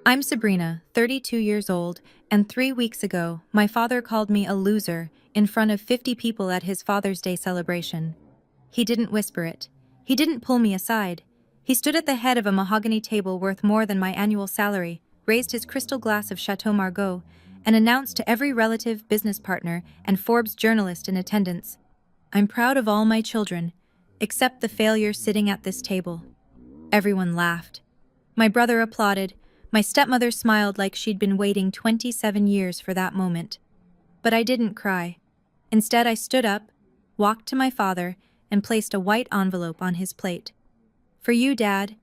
I'm Sabrina, 32 years old, and 3 weeks ago, my father called me a loser in front of 50 people at his Father's Day celebration. He didn't whisper it. He didn't pull me aside. He stood at the head of a mahogany table worth more than my annual salary, raised his crystal glass of Chateau Margaux, and announced to every relative, business partner, and Forbes journalist in attendance, "I'm proud of all my children, except the failure sitting at this table." Everyone laughed. My brother applauded. My stepmother smiled like she'd been waiting 27 years for that moment. But I didn't cry. Instead, I stood up, walked to my father, and placed a white envelope on his plate. "For you, Dad.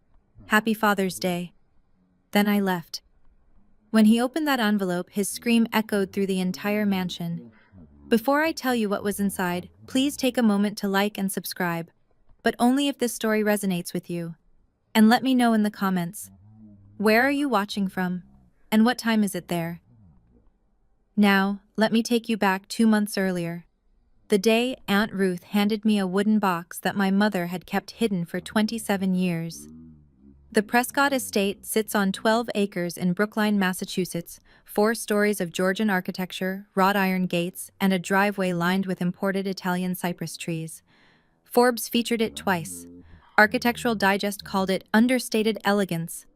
Happy Father's Day." Then I left. When he opened that envelope, his scream echoed through the entire mansion. Before I tell you what was inside, please take a moment to like and subscribe, but only if this story resonates with you. And let me know in the comments. Where are you watching from? And what time is it there? Now, let me take you back 2 months earlier. The day Aunt Ruth handed me a wooden box that my mother had kept hidden for 27 years. The Prescott estate sits on 12 acres in Brookline, Massachusetts, 4 stories of Georgian architecture, wrought iron gates, and a driveway lined with imported Italian cypress trees. Forbes featured it twice. Architectural Digest called it understated elegance.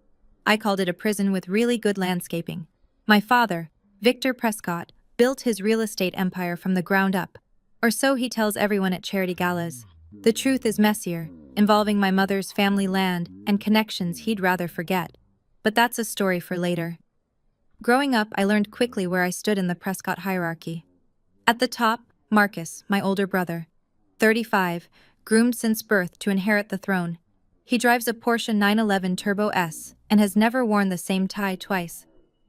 I called it a prison with really good landscaping. My father, Victor Prescott, built his real estate empire from the ground up. Or so he tells everyone at charity galas. The truth is messier, involving my mother's family land and connections he'd rather forget. But that's a story for later. Growing up, I learned quickly where I stood in the Prescott hierarchy. At the top, Marcus, my older brother. 35, groomed since birth to inherit the throne. He drives a Porsche 911 Turbo S and has never worn the same tie twice.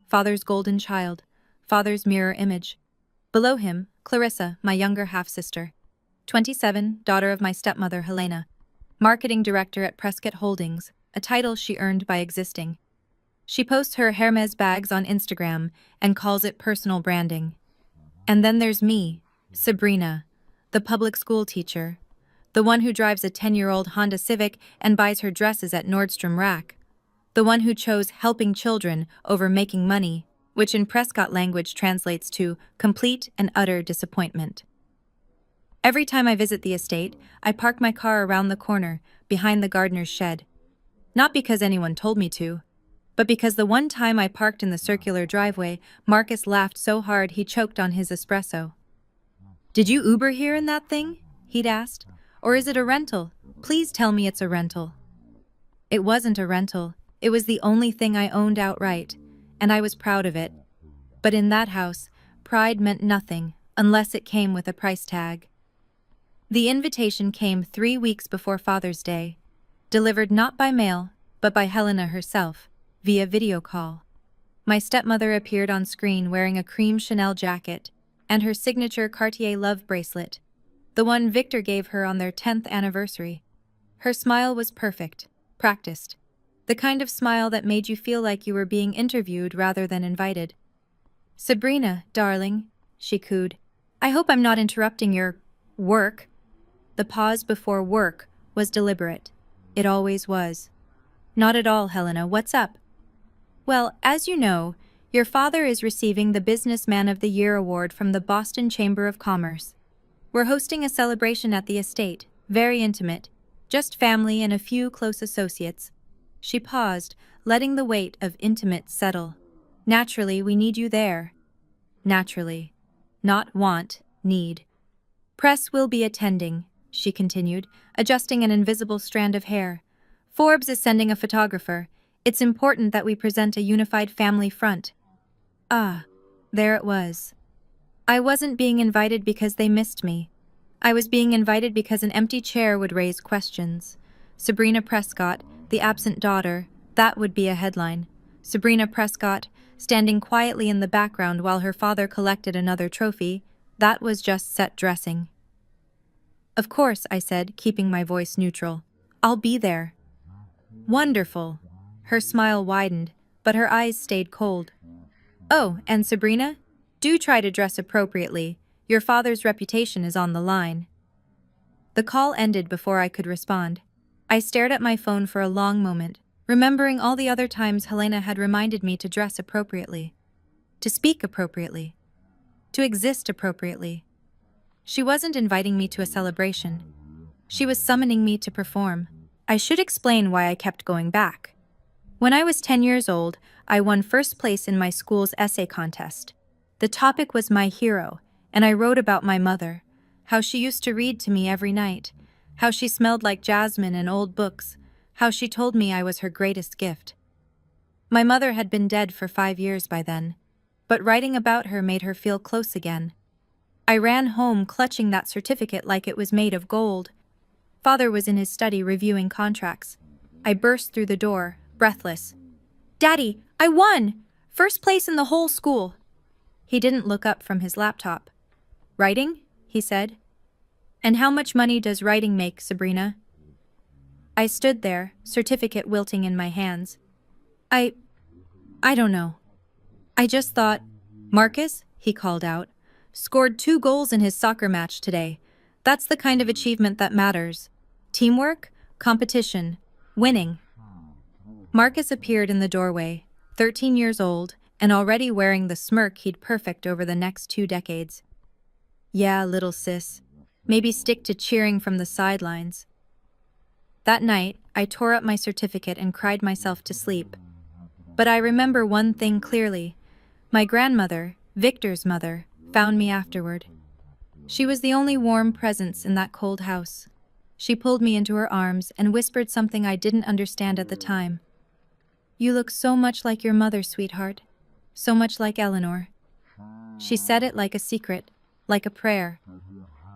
Father's golden child, father's mirror image. Below him, Clarissa, my younger half-sister. 27, daughter of my stepmother, Helena. Marketing director at Prescott Holdings, a title she earned by existing. She posts her Hermes bags on Instagram and calls it personal branding. And then there's me, Sabrina, the public school teacher. The one who drives a 10-year-old Honda Civic and buys her dresses at Nordstrom Rack. The one who chose helping children over making money, which in Prescott language translates to complete and utter disappointment. Every time I visit the estate, I park my car around the corner, behind the gardener's shed. Not because anyone told me to, but because the one time I parked in the circular driveway, Marcus laughed so hard he choked on his espresso. "Did you Uber here in that thing?" he'd asked. "Or is it a rental? Please tell me it's a rental." It wasn't a rental. It was the only thing I owned outright, and I was proud of it. But in that house, pride meant nothing unless it came with a price tag. The invitation came 3 weeks before Father's Day, delivered not by mail, but by Helena herself, via video call. My stepmother appeared on screen wearing a cream Chanel jacket and her signature Cartier love bracelet, the one Victor gave her on their 10th anniversary. Her smile was perfect, practiced. The kind of smile that made you feel like you were being interviewed rather than invited. "Sabrina, darling," she cooed. "I hope I'm not interrupting your work." The pause before work was deliberate. It always was. "Not at all, Helena. What's up?" "Well, as you know, your father is receiving the Businessman of the Year award from the Boston Chamber of Commerce. We're hosting a celebration at the estate, very intimate, just family and a few close associates." She paused, letting the weight of intimate settle. "Naturally, we need you there." Naturally. Not want, need. "Press will be attending," she continued, adjusting an invisible strand of hair. "Forbes is sending a photographer. It's important that we present a unified family front." Ah, there it was. I wasn't being invited because they missed me. I was being invited because an empty chair would raise questions. Sabrina Prescott, the absent daughter, that would be a headline. Sabrina Prescott, standing quietly in the background while her father collected another trophy, that was just set dressing. "Of course," I said, keeping my voice neutral. "I'll be there." "Wonderful." Her smile widened, but her eyes stayed cold. "Oh, and Sabrina? Do try to dress appropriately. Your father's reputation is on the line." The call ended before I could respond. I stared at my phone for a long moment. remembering all the other times Helena had reminded me to dress appropriately, to speak appropriately, to exist appropriately. She wasn't inviting me to a celebration. She was summoning me to perform. I should explain why I kept going back. When I was 10 years old, I won first place in my school's essay contest. The topic was my hero, and I wrote about my mother, how she used to read to me every night, how she smelled like jasmine and old books, how she told me I was her greatest gift. My mother had been dead for 5 years by then, but writing about her made her feel close again. I ran home clutching that certificate like it was made of gold. Father was in his study reviewing contracts. I burst through the door, breathless. "Daddy, I won! First place in the whole school!" He didn't look up from his laptop. "Writing?" he said. "And how much money does writing make, Sabrina?" I stood there, certificate wilting in my hands. I don't know. I just thought, "Marcus," he called out, "scored 2 goals in his soccer match today. That's the kind of achievement that matters. Teamwork, competition, winning." Marcus appeared in the doorway, 13 years old, and already wearing the smirk he'd perfect over the next 2 decades. "Yeah, little sis. Maybe stick to cheering from the sidelines." That night, I tore up my certificate and cried myself to sleep. But I remember one thing clearly. My grandmother, Victor's mother, found me afterward. She was the only warm presence in that cold house. She pulled me into her arms and whispered something I didn't understand at the time. "You look so much like your mother, sweetheart. So much like Eleanor." She said it like a secret, like a prayer.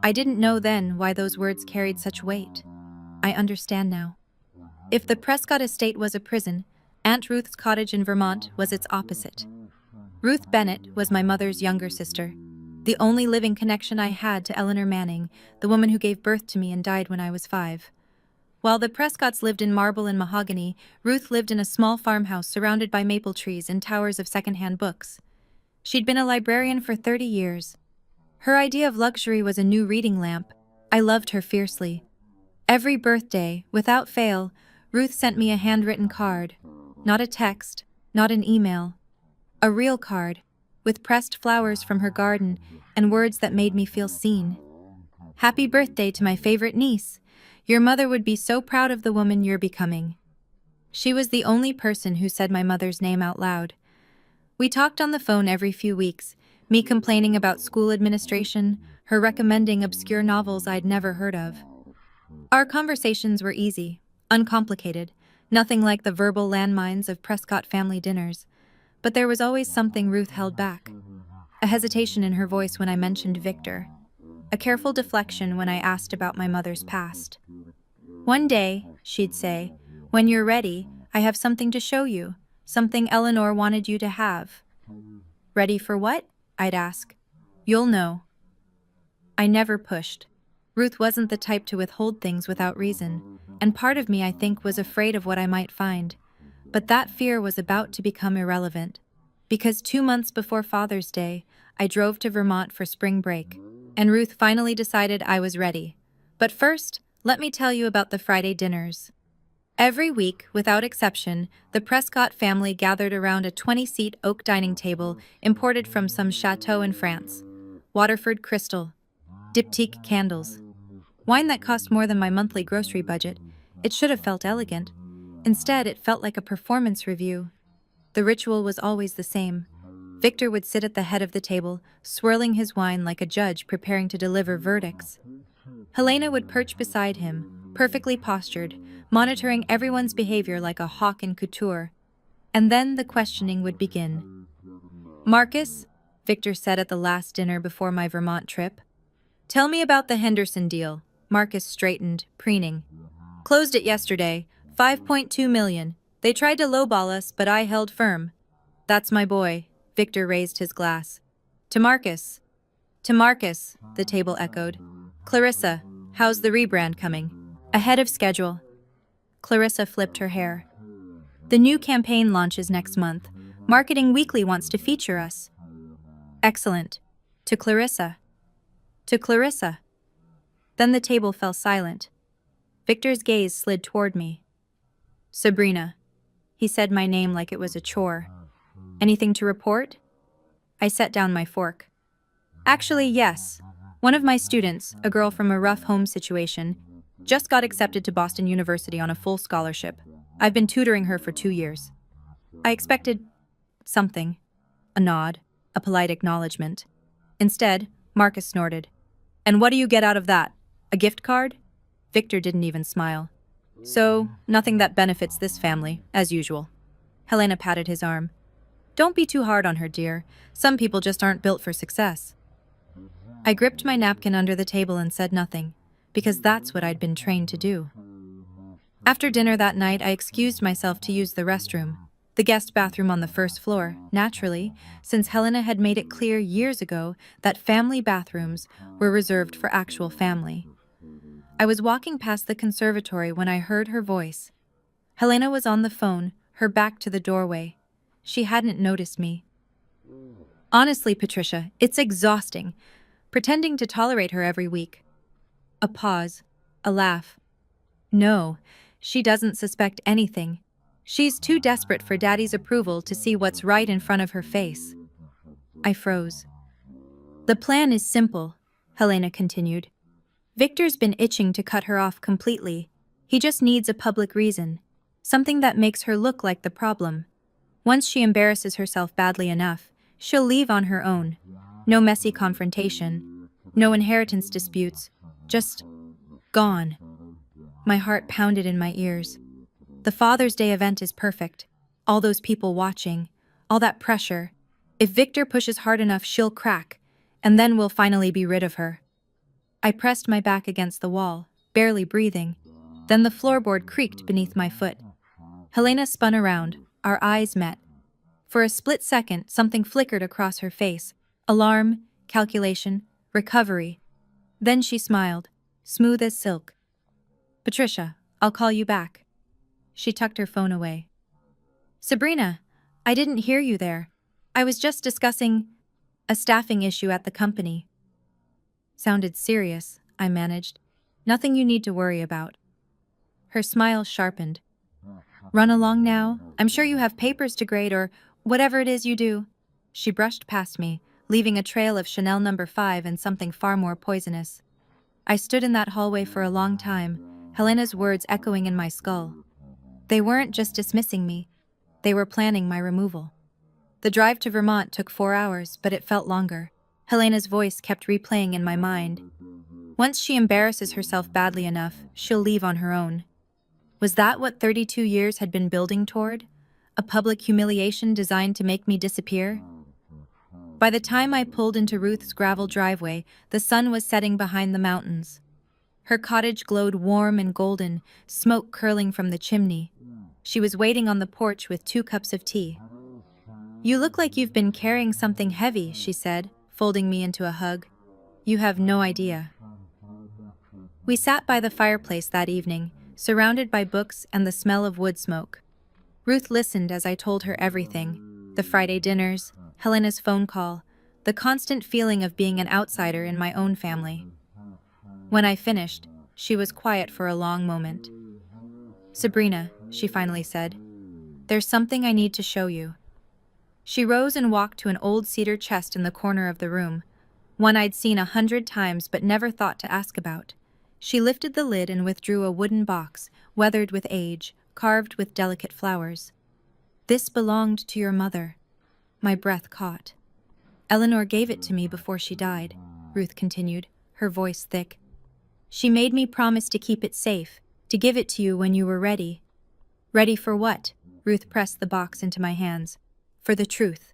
I didn't know then why those words carried such weight. I understand now. If the Prescott estate was a prison, Aunt Ruth's cottage in Vermont was its opposite. Ruth Bennett was my mother's younger sister, the only living connection I had to Eleanor Manning, the woman who gave birth to me and died when I was 5. While the Prescotts lived in marble and mahogany, Ruth lived in a small farmhouse surrounded by maple trees and towers of secondhand books. She'd been a librarian for 30 years. Her idea of luxury was a new reading lamp. I loved her fiercely. Every birthday, without fail, Ruth sent me a handwritten card. Not a text, not an email. A real card, with pressed flowers from her garden and words that made me feel seen. "Happy birthday to my favorite niece. Your mother would be so proud of the woman you're becoming." She was the only person who said my mother's name out loud. We talked on the phone every few weeks, me complaining about school administration, her recommending obscure novels I'd never heard of. Our conversations were easy, uncomplicated, nothing like the verbal landmines of Prescott family dinners. But there was always something Ruth held back. A hesitation in her voice when I mentioned Victor. A careful deflection when I asked about my mother's past. "One day," she'd say, "when you're ready, I have something to show you, something Eleanor wanted you to have." "Ready for what?" I'd ask. "You'll know." I never pushed. Ruth wasn't the type to withhold things without reason, and part of me, I think, was afraid of what I might find. But that fear was about to become irrelevant, because 2 months before Father's Day, I drove to Vermont for spring break, and Ruth finally decided I was ready. But first, let me tell you about the Friday dinners. Every week, without exception, the Prescott family gathered around a 20-seat oak dining table imported from some chateau in France. Waterford crystal, diptyque candles, wine that cost more than my monthly grocery budget. It should have felt elegant. Instead, it felt like a performance review. The ritual was always the same. Victor would sit at the head of the table, swirling his wine like a judge preparing to deliver verdicts. Helena would perch beside him, perfectly postured, monitoring everyone's behavior like a hawk in couture. And then the questioning would begin. "Marcus," Victor said at the last dinner before my Vermont trip, "tell me about the Henderson deal." Marcus straightened, preening. "Closed it yesterday. 5.2 million. They tried to lowball us, but I held firm." "That's my boy." Victor raised his glass. "To Marcus." "To Marcus," the table echoed. "Clarissa, how's the rebrand coming?" "Ahead of schedule." Clarissa flipped her hair. "The new campaign launches next month. Marketing Weekly wants to feature us." "Excellent." To Clarissa. To Clarissa. Then the table fell silent. Victor's gaze slid toward me. "Sabrina, He said my name like it was a chore. Anything to report? I set down my fork. Actually, yes. One of my students, a girl from a rough home situation, just got accepted to Boston University on a full scholarship. I've been tutoring her for 2 years. I expected something. A nod, a polite acknowledgement. Instead, Marcus snorted. And what do you get out of that? A gift card? Victor didn't even smile. So, nothing that benefits this family, as usual. Helena patted his arm. Don't be too hard on her, dear. Some people just aren't built for success. I gripped my napkin under the table and said nothing, because that's what I'd been trained to do. After dinner that night, I excused myself to use the restroom, the guest bathroom on the first floor, naturally, since Helena had made it clear years ago that family bathrooms were reserved for actual family. I was walking past the conservatory when I heard her voice. Helena was on the phone, her back to the doorway. She hadn't noticed me. Honestly, Patricia, it's exhausting, pretending to tolerate her every week. A pause, a laugh. No, she doesn't suspect anything. She's too desperate for Daddy's approval to see what's right in front of her face. I froze. The plan is simple, Helena continued. Victor's been itching to cut her off completely. He just needs a public reason, something that makes her look like the problem. Once she embarrasses herself badly enough, she'll leave on her own. No messy confrontation, no inheritance disputes, just gone. My heart pounded in my ears. The Father's Day event is perfect. All those people watching, all that pressure. If Victor pushes hard enough, she'll crack, and then we'll finally be rid of her. I pressed my back against the wall, barely breathing. Then the floorboard creaked beneath my foot. Helena spun around, our eyes met. For a split second, something flickered across her face. Alarm, calculation, recovery. Then she smiled, smooth as silk. Patricia, I'll call you back. She tucked her phone away. Sabrina, I didn't hear you there. I was just discussing a staffing issue at the company. Sounded serious, I managed. Nothing you need to worry about. Her smile sharpened. Run along now. I'm sure you have papers to grade or whatever it is you do. She brushed past me, leaving a trail of Chanel No. 5 and something far more poisonous. I stood in that hallway for a long time, Helena's words echoing in my skull. They weren't just dismissing me. They were planning my removal. The drive to Vermont took 4 hours, but it felt longer. Helena's voice kept replaying in my mind. Once she embarrasses herself badly enough, she'll leave on her own. Was that what 32 years had been building toward? A public humiliation designed to make me disappear? By the time I pulled into Ruth's gravel driveway, the sun was setting behind the mountains. Her cottage glowed warm and golden, smoke curling from the chimney. She was waiting on the porch with 2 cups of tea. You look like you've been carrying something heavy, she said, folding me into a hug. You have no idea. We sat by the fireplace that evening, surrounded by books and the smell of wood smoke. Ruth listened as I told her everything. The Friday dinners, Helena's phone call, the constant feeling of being an outsider in my own family. When I finished, she was quiet for a long moment. Sabrina, she finally said, there's something I need to show you. She rose and walked to an old cedar chest in the corner of the room, one I'd seen 100 times but never thought to ask about. She lifted the lid and withdrew a wooden box, weathered with age, carved with delicate flowers. This belonged to your mother. My breath caught. Eleanor gave it to me before she died, Ruth continued, her voice thick. She made me promise to keep it safe, to give it to you when you were ready. Ready for what? Ruth pressed the box into my hands. For the truth.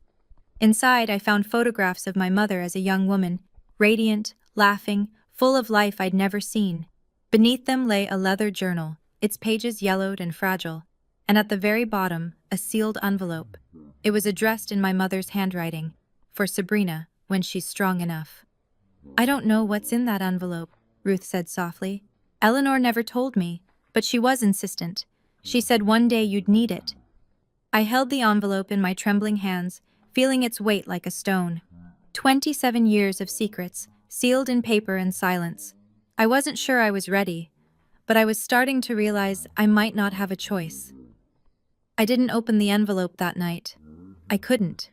Inside, I found photographs of my mother as a young woman, radiant, laughing, full of life I'd never seen. Beneath them lay a leather journal, its pages yellowed and fragile, and at the very bottom, a sealed envelope. It was addressed in my mother's handwriting, for Sabrina, when she's strong enough. I don't know what's in that envelope, Ruth said softly. Eleanor never told me, but she was insistent. She said one day you'd need it. I held the envelope in my trembling hands, feeling its weight like a stone. 27 years of secrets, sealed in paper and silence. I wasn't sure I was ready, but I was starting to realize I might not have a choice. I didn't open the envelope that night. I couldn't.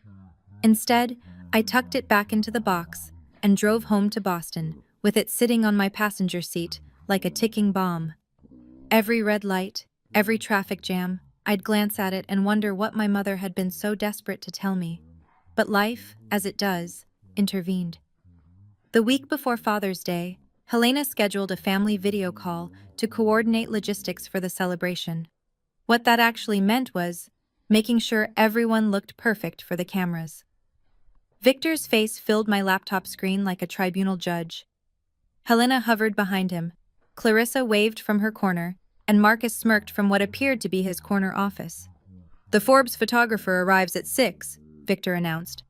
Instead, I tucked it back into the box and drove home to Boston, with it sitting on my passenger seat like a ticking bomb. Every red light, every traffic jam, I'd glance at it and wonder what my mother had been so desperate to tell me. But life, as it does, intervened. The week before Father's Day, Helena scheduled a family video call to coordinate logistics for the celebration. What that actually meant was making sure everyone looked perfect for the cameras. Victor's face filled my laptop screen like a tribunal judge. Helena hovered behind him. Clarissa waved from her corner, and Marcus smirked from what appeared to be his corner office. "The Forbes photographer arrives at 6, Victor announced.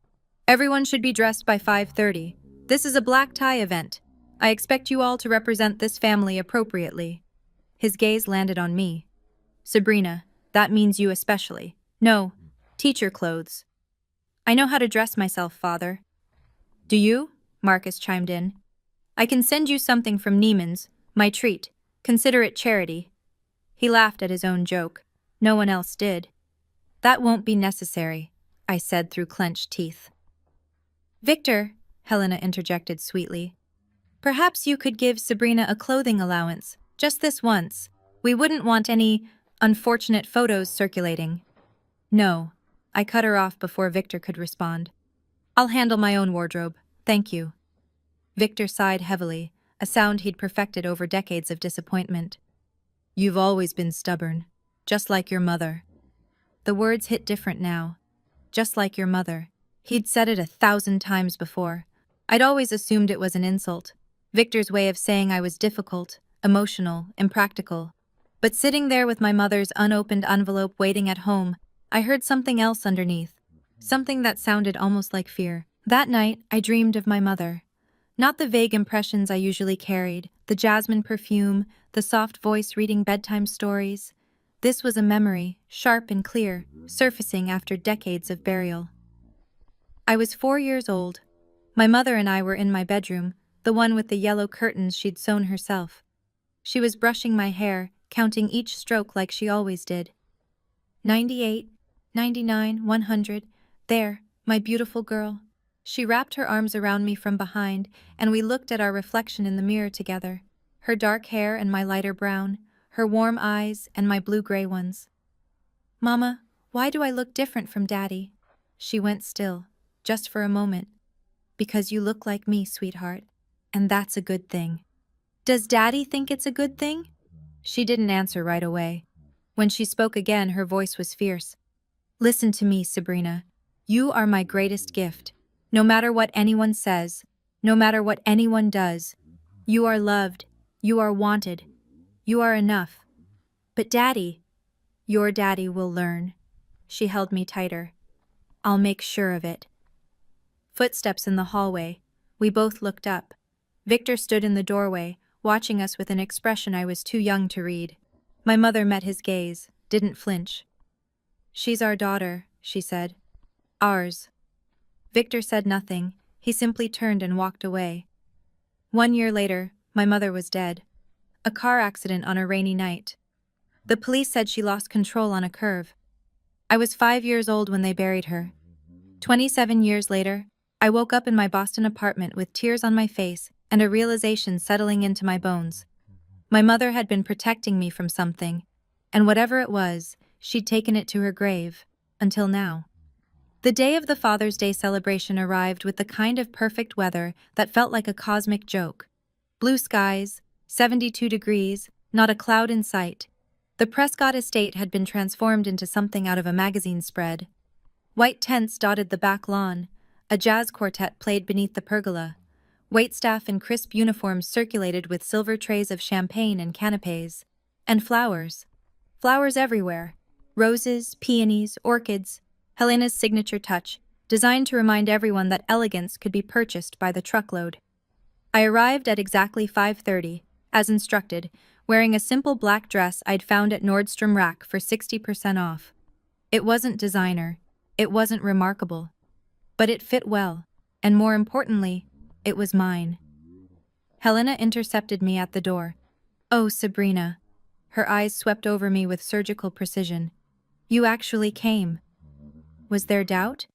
"Everyone should be dressed by 5:30. This is a black tie event. I expect you all to represent this family appropriately." His gaze landed on me. "Sabrina, that means you especially." "No, teacher clothes." "I know how to dress myself, Father." "Do you?" Marcus chimed in. "I can send you something from Neiman's, my treat. Consider it charity." He laughed at his own joke. No one else did. "That won't be necessary," I said through clenched teeth. "Victor," Helena interjected sweetly, "perhaps you could give Sabrina a clothing allowance, just this once. We wouldn't want any unfortunate photos circulating." "No," I cut her off before Victor could respond. "I'll handle my own wardrobe, thank you." Victor sighed heavily, a sound he'd perfected over decades of disappointment. "You've always been stubborn, just like your mother." The words hit different now. Just like your mother. He'd said it 1,000 times before. I'd always assumed it was an insult. Victor's way of saying I was difficult, emotional, impractical. But sitting there with my mother's unopened envelope waiting at home, I heard something else underneath. Something that sounded almost like fear. That night, I dreamed of my mother. Not the vague impressions I usually carried, the jasmine perfume, the soft voice reading bedtime stories. This was a memory, sharp and clear, surfacing after decades of burial. I was 4 years old. My mother and I were in my bedroom, the one with the yellow curtains she'd sewn herself. She was brushing my hair, counting each stroke like she always did. 98, 99, 100. There, my beautiful girl. She wrapped her arms around me from behind, and we looked at our reflection in the mirror together. Her dark hair and my lighter brown, her warm eyes and my blue-gray ones. "Mama, why do I look different from Daddy?" She went still, just for a moment. "Because you look like me, sweetheart, and that's a good thing." "Does Daddy think it's a good thing?" She didn't answer right away. When she spoke again, her voice was fierce. "Listen to me, Sabrina. You are my greatest gift. No matter what anyone says, no matter what anyone does, you are loved, you are wanted, you are enough. But Daddy, your Daddy will learn." She held me tighter. "I'll make sure of it." Footsteps in the hallway. We both looked up. Victor stood in the doorway, watching us with an expression I was too young to read. My mother met his gaze, didn't flinch. "She's our daughter," she said. "Ours." Victor said nothing. He simply turned and walked away. 1 year later, my mother was dead. A car accident on a rainy night. The police said she lost control on a curve. I was 5 years old when they buried her. 27 years later, I woke up in my Boston apartment with tears on my face and a realization settling into my bones. My mother had been protecting me from something, and whatever it was, she'd taken it to her grave, until now. The day of the Father's Day celebration arrived with the kind of perfect weather that felt like a cosmic joke. Blue skies, 72 degrees, not a cloud in sight. The Prescott estate had been transformed into something out of a magazine spread. White tents dotted the back lawn. A jazz quartet played beneath the pergola. Waitstaff in crisp uniforms circulated with silver trays of champagne and canapes. And flowers. Flowers everywhere. Roses, peonies, orchids. Helena's signature touch, designed to remind everyone that elegance could be purchased by the truckload. I arrived at exactly 5:30, as instructed, wearing a simple black dress I'd found at Nordstrom Rack for 60% off. It wasn't designer, it wasn't remarkable, but it fit well, and more importantly, it was mine. Helena intercepted me at the door. "Oh, Sabrina." Her eyes swept over me with surgical precision. You actually came. Was there doubt?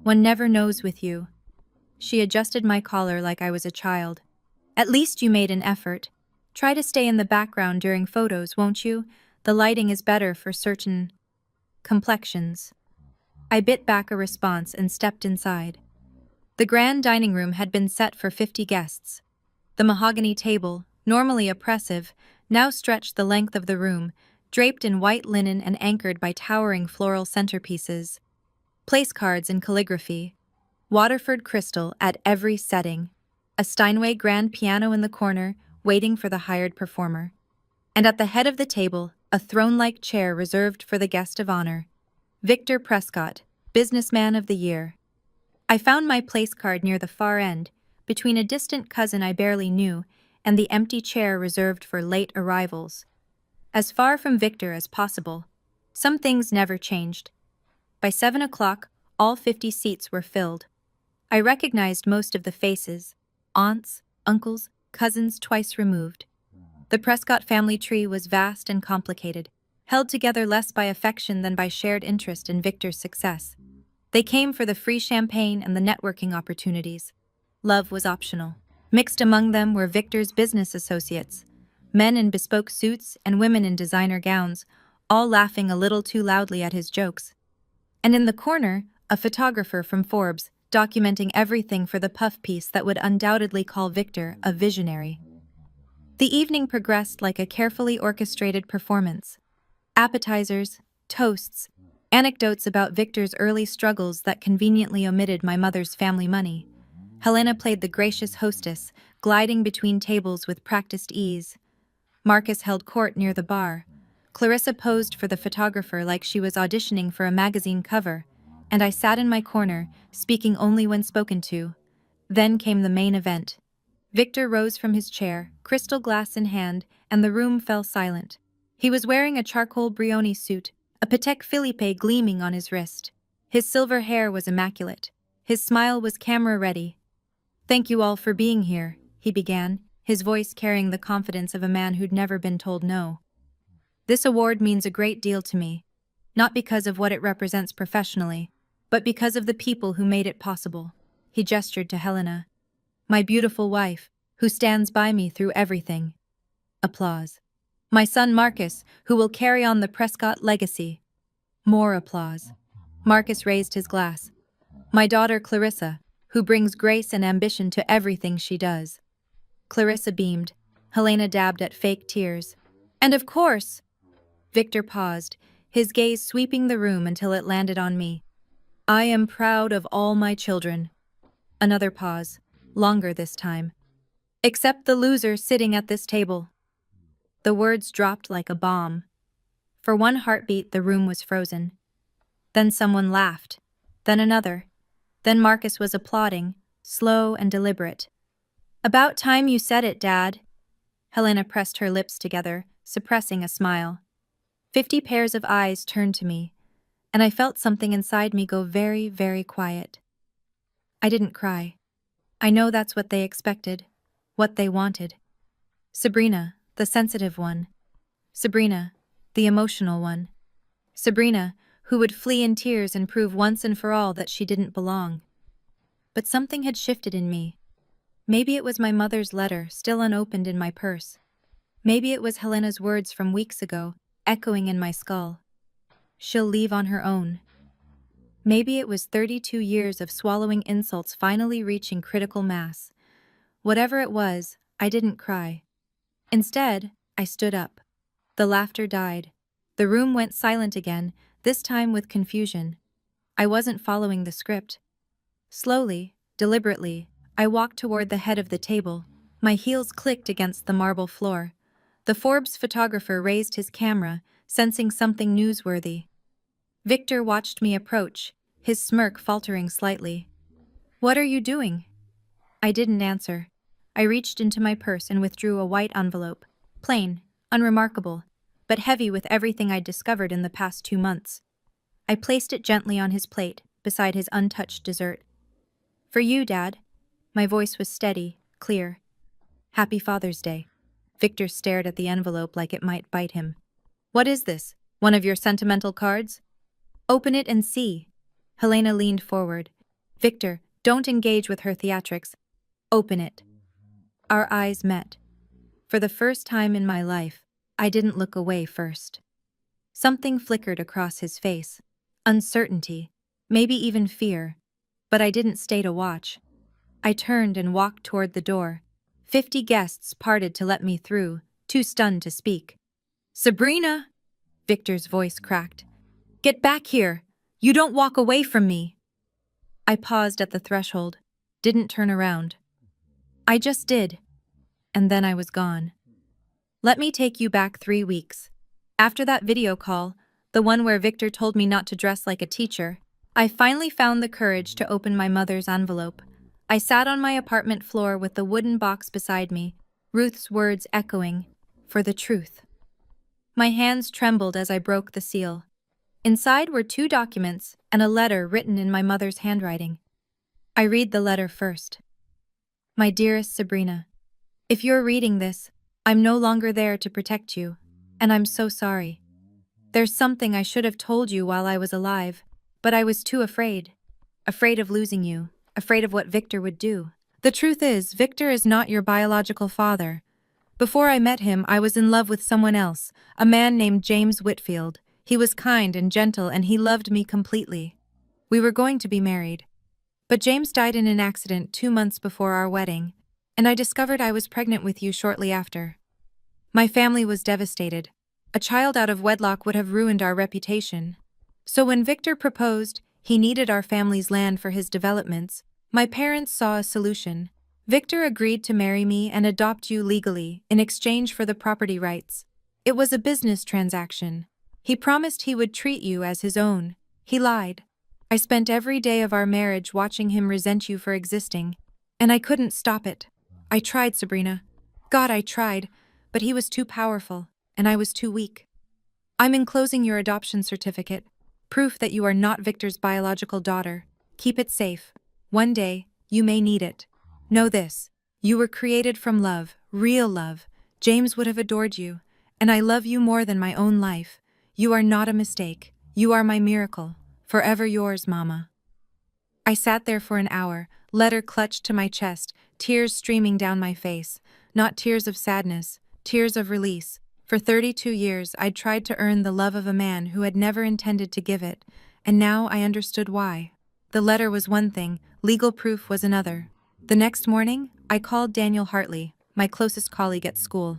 One never knows with you. She adjusted my collar like I was a child. At least you made an effort. Try to stay in the background during photos, won't you? The lighting is better for certain complexions. I bit back a response and stepped inside. The grand dining room had been set for 50 guests. The mahogany table, normally oppressive, now stretched the length of the room, draped in white linen and anchored by towering floral centerpieces. Place cards in calligraphy. Waterford crystal at every setting. A Steinway grand piano in the corner, waiting for the hired performer. And at the head of the table, a throne-like chair reserved for the guest of honor. Victor Prescott, Businessman of the Year. I found my place card near the far end, between a distant cousin I barely knew and the empty chair reserved for late arrivals. As far from Victor as possible. Some things never changed. By 7 o'clock, all 50 seats were filled. I recognized most of the faces, aunts, uncles, cousins twice removed. The Prescott family tree was vast and complicated, held together less by affection than by shared interest in Victor's success. They came for the free champagne and the networking opportunities. Love was optional. Mixed among them were Victor's business associates, men in bespoke suits and women in designer gowns, all laughing a little too loudly at his jokes. And in the corner, a photographer from Forbes, documenting everything for the puff piece that would undoubtedly call Victor a visionary. The evening progressed like a carefully orchestrated performance. Appetizers, toasts, anecdotes about Victor's early struggles that conveniently omitted my mother's family money. Helena played the gracious hostess, gliding between tables with practiced ease. Marcus held court near the bar. Clarissa posed for the photographer like she was auditioning for a magazine cover, and I sat in my corner, speaking only when spoken to. Then came the main event. Victor rose from his chair, crystal glass in hand, and the room fell silent. He was wearing a charcoal Brioni suit, a Patek Philippe gleaming on his wrist. His silver hair was immaculate. His smile was camera-ready. "Thank you all for being here," he began, his voice carrying the confidence of a man who'd never been told no. "This award means a great deal to me, not because of what it represents professionally, but because of the people who made it possible." He gestured to Helena. "My beautiful wife, who stands by me through everything." Applause. "My son Marcus, who will carry on the Prescott legacy." More applause. Marcus raised his glass. "My daughter Clarissa, who brings grace and ambition to everything she does." Clarissa beamed. Helena dabbed at fake tears. "And of course—" Victor paused, his gaze sweeping the room until it landed on me. "I am proud of all my children." Another pause, longer this time. "Except the loser sitting at this table." The words dropped like a bomb. For one heartbeat, the room was frozen. Then someone laughed. Then another. Then Marcus was applauding, slow and deliberate. "About time you said it, Dad." Helena pressed her lips together, suppressing a smile. 50 pairs of eyes turned to me, and I felt something inside me go very, very quiet. I didn't cry. I know that's what they expected, what they wanted. Sabrina, the sensitive one. Sabrina, the emotional one. Sabrina, who would flee in tears and prove once and for all that she didn't belong. But something had shifted in me. Maybe it was my mother's letter, still unopened in my purse. Maybe it was Helena's words from weeks ago, echoing in my skull. She'll leave on her own. Maybe it was 32 years of swallowing insults finally reaching critical mass. Whatever it was, I didn't cry. Instead, I stood up. The laughter died. The room went silent again, this time with confusion. I wasn't following the script. Slowly, deliberately, I walked toward the head of the table. My heels clicked against the marble floor. The Forbes photographer raised his camera, sensing something newsworthy. Victor watched me approach, his smirk faltering slightly. "What are you doing?" I didn't answer. I reached into my purse and withdrew a white envelope. Plain, unremarkable, but heavy with everything I'd discovered in the past 2 months. I placed it gently on his plate, beside his untouched dessert. "For you, Dad." My voice was steady, clear. "Happy Father's Day." Victor stared at the envelope like it might bite him. "What is this? One of your sentimental cards?" Open it and see. Helena leaned forward. Victor, don't engage with her theatrics. Open it. Our eyes met. For the first time in my life, I didn't look away first. Something flickered across his face. Uncertainty, maybe even fear. But I didn't stay to watch. I turned and walked toward the door. 50 guests parted to let me through, too stunned to speak. Sabrina! Victor's voice cracked. Get back here! You don't walk away from me! I paused at the threshold, didn't turn around. I just did. And then I was gone. Let me take you back 3 weeks. After that video call, the one where Victor told me not to dress like a teacher, I finally found the courage to open my mother's envelope. I sat on my apartment floor with the wooden box beside me, Ruth's words echoing, "For the truth." My hands trembled as I broke the seal. Inside were 2 documents and a letter written in my mother's handwriting. I read the letter first. My dearest Sabrina, if you're reading this, I'm no longer there to protect you, and I'm so sorry. There's something I should have told you while I was alive, but I was too afraid. Afraid of losing you, afraid of what Victor would do. The truth is, Victor is not your biological father. Before I met him, I was in love with someone else, a man named James Whitfield. He was kind and gentle, and he loved me completely. We were going to be married. But James died in an accident 2 months before our wedding, and I discovered I was pregnant with you shortly after. My family was devastated. A child out of wedlock would have ruined our reputation. So when Victor proposed, he needed our family's land for his developments. My parents saw a solution. Victor agreed to marry me and adopt you legally in exchange for the property rights. It was a business transaction. He promised he would treat you as his own. He lied. I spent every day of our marriage watching him resent you for existing, and I couldn't stop it. I tried, Sabrina. God, I tried, but he was too powerful, and I was too weak. I'm enclosing your adoption certificate, proof that you are not Victor's biological daughter. Keep it safe. One day, you may need it. Know this, you were created from love, real love. James would have adored you, and I love you more than my own life. You are not a mistake. You are my miracle. Forever yours, Mama. I sat there for an hour, letter clutched to my chest, tears streaming down my face. Not tears of sadness, tears of release. For 32 years, I'd tried to earn the love of a man who had never intended to give it, and now I understood why. The letter was one thing, legal proof was another. The next morning, I called Daniel Hartley, my closest colleague at school.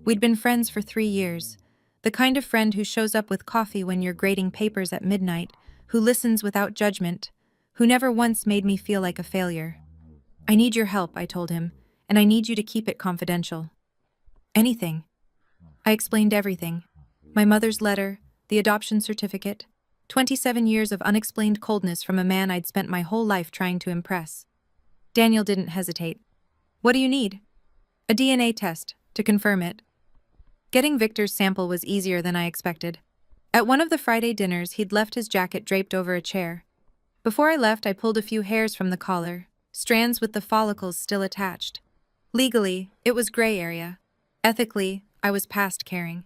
We'd been friends for 3 years. The kind of friend who shows up with coffee when you're grading papers at midnight, who listens without judgment, who never once made me feel like a failure. I need your help, I told him, and I need you to keep it confidential. Anything. I explained everything. My mother's letter, the adoption certificate, 27 years of unexplained coldness from a man I'd spent my whole life trying to impress. Daniel didn't hesitate. What do you need? A DNA test, to confirm it. Getting Victor's sample was easier than I expected. At one of the Friday dinners, he'd left his jacket draped over a chair. Before I left, I pulled a few hairs from the collar, strands with the follicles still attached. Legally, it was gray area. Ethically, I was past caring.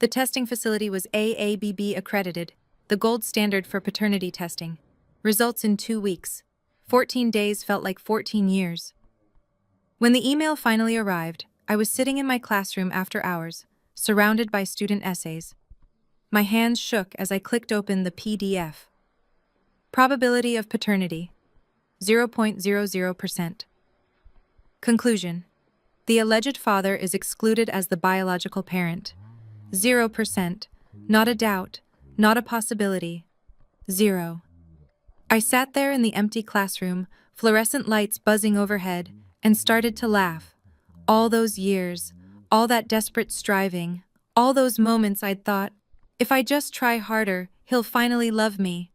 The testing facility was AABB accredited, the gold standard for paternity testing. Results in 2 weeks. 14 days felt like 14 years. When the email finally arrived, I was sitting in my classroom after hours, surrounded by student essays. My hands shook as I clicked open the PDF. Probability of paternity, 0.00%. Conclusion. The alleged father is excluded as the biological parent. 0%. Not a doubt, not a possibility. 0. I sat there in the empty classroom, fluorescent lights buzzing overhead, and started to laugh. All those years, all that desperate striving, all those moments I'd thought, if I just try harder, he'll finally love me.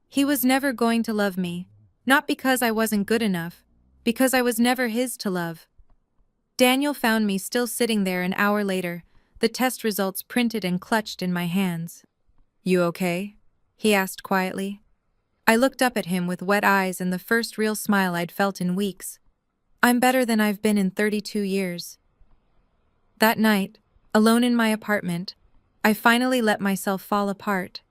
He was never going to love me, not because I wasn't good enough, because I was never his to love. Daniel found me still sitting there an hour later, the test results printed and clutched in my hands. You okay? He asked quietly. I looked up at him with wet eyes and the first real smile I'd felt in weeks. I'm better than I've been in 32 years. That night, alone in my apartment, I finally let myself fall apart.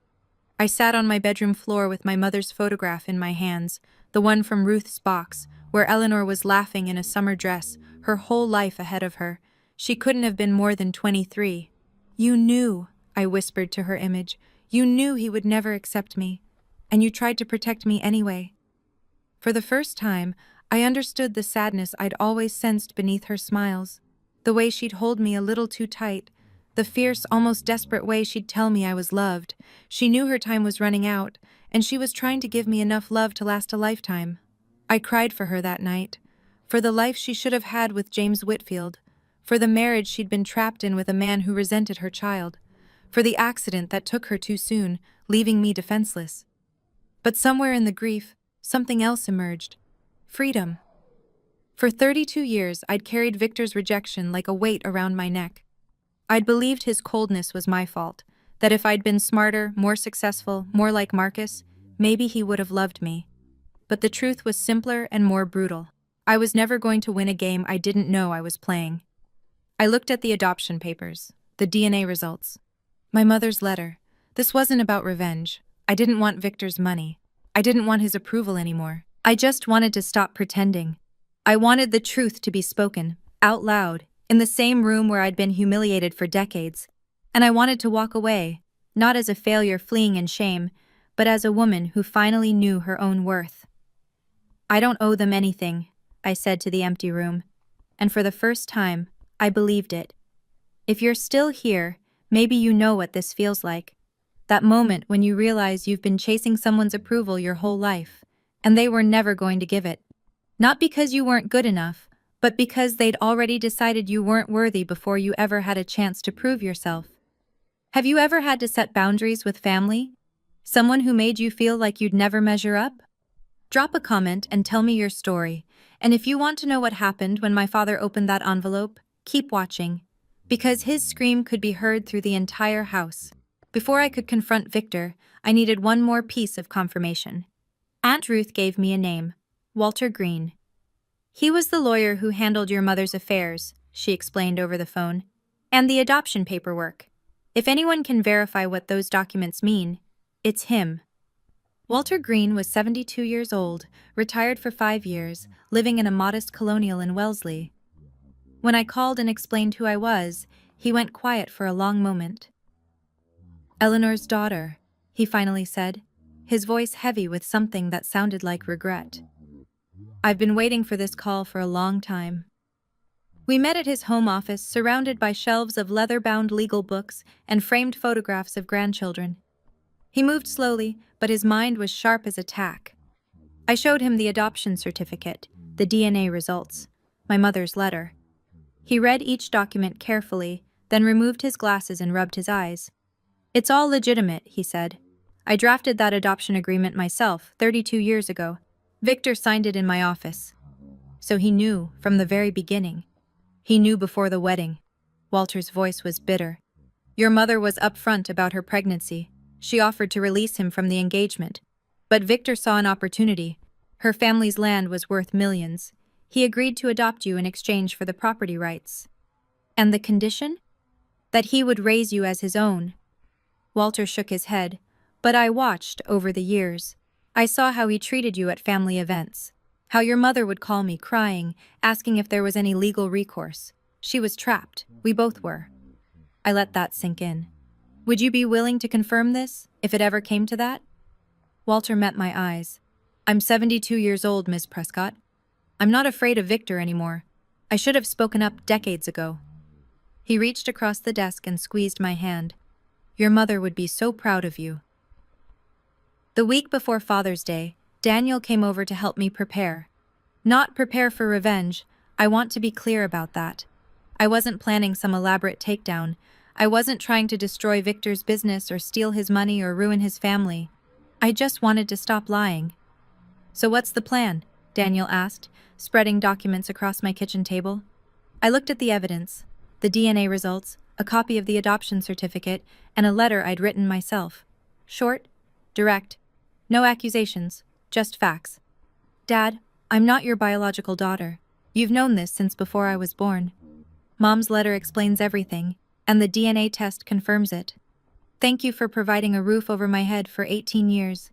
I sat on my bedroom floor with my mother's photograph in my hands, the one from Ruth's box, where Eleanor was laughing in a summer dress, her whole life ahead of her. She couldn't have been more than 23. "You knew," I whispered to her image. "You knew he would never accept me. And you tried to protect me anyway." For the first time, I understood the sadness I'd always sensed beneath her smiles. The way she'd hold me a little too tight, the fierce, almost desperate way she'd tell me I was loved. She knew her time was running out, and she was trying to give me enough love to last a lifetime. I cried for her that night, for the life she should have had with James Whitfield, for the marriage she'd been trapped in with a man who resented her child, for the accident that took her too soon, leaving me defenseless. But somewhere in the grief, something else emerged. Freedom. For 32 years, I'd carried Victor's rejection like a weight around my neck. I'd believed his coldness was my fault, that if I'd been smarter, more successful, more like Marcus, maybe he would have loved me. But the truth was simpler and more brutal. I was never going to win a game I didn't know I was playing. I looked at the adoption papers, the DNA results, my mother's letter. This wasn't about revenge. I didn't want Victor's money. I didn't want his approval anymore. I just wanted to stop pretending. I wanted the truth to be spoken, out loud, in the same room where I'd been humiliated for decades. And I wanted to walk away, not as a failure fleeing in shame, but as a woman who finally knew her own worth. "I don't owe them anything," I said to the empty room. And for the first time, I believed it. If you're still here, maybe you know what this feels like. That moment when you realize you've been chasing someone's approval your whole life, and they were never going to give it. Not because you weren't good enough, but because they'd already decided you weren't worthy before you ever had a chance to prove yourself. Have you ever had to set boundaries with family? Someone who made you feel like you'd never measure up? Drop a comment and tell me your story. And if you want to know what happened when my father opened that envelope, keep watching. Because his scream could be heard through the entire house. Before I could confront Victor, I needed one more piece of confirmation. Aunt Ruth gave me a name, Walter Green. "He was the lawyer who handled your mother's affairs," she explained over the phone, "and the adoption paperwork. If anyone can verify what those documents mean, it's him." Walter Green was 72 years old, retired for 5 years, living in a modest colonial in Wellesley. When I called and explained who I was, he went quiet for a long moment. "Eleanor's daughter," he finally said, his voice heavy with something that sounded like regret. "I've been waiting for this call for a long time." We met at his home office, surrounded by shelves of leather-bound legal books and framed photographs of grandchildren. He moved slowly, but his mind was sharp as a tack. I showed him the adoption certificate, the DNA results, my mother's letter. He read each document carefully, then removed his glasses and rubbed his eyes. "It's all legitimate," he said. "I drafted that adoption agreement myself 32 years ago. Victor signed it in my office." So he knew from the very beginning. He knew before the wedding. Walter's voice was bitter. "Your mother was upfront about her pregnancy. She offered to release him from the engagement. But Victor saw an opportunity. Her family's land was worth millions. He agreed to adopt you in exchange for the property rights. And the condition? That he would raise you as his own." Walter shook his head, but I watched over the years. I saw how he treated you at family events, how your mother would call me crying, asking if there was any legal recourse. She was trapped. We both were. I let that sink in. "Would you be willing to confirm this, if it ever came to that?" Walter met my eyes. "I'm 72 years old, Miss Prescott. I'm not afraid of Victor anymore. I should have spoken up decades ago." He reached across the desk and squeezed my hand. "Your mother would be so proud of you." The week before Father's Day, Daniel came over to help me prepare. Not prepare for revenge. I want to be clear about that. I wasn't planning some elaborate takedown. I wasn't trying to destroy Victor's business or steal his money or ruin his family. I just wanted to stop lying. "So what's the plan?" Daniel asked, spreading documents across my kitchen table. I looked at the evidence, the DNA results, a copy of the adoption certificate, and a letter I'd written myself. Short, direct, no accusations, just facts. "Dad, I'm not your biological daughter. You've known this since before I was born. Mom's letter explains everything, and the DNA test confirms it." Thank you for providing a roof over my head for 18 years.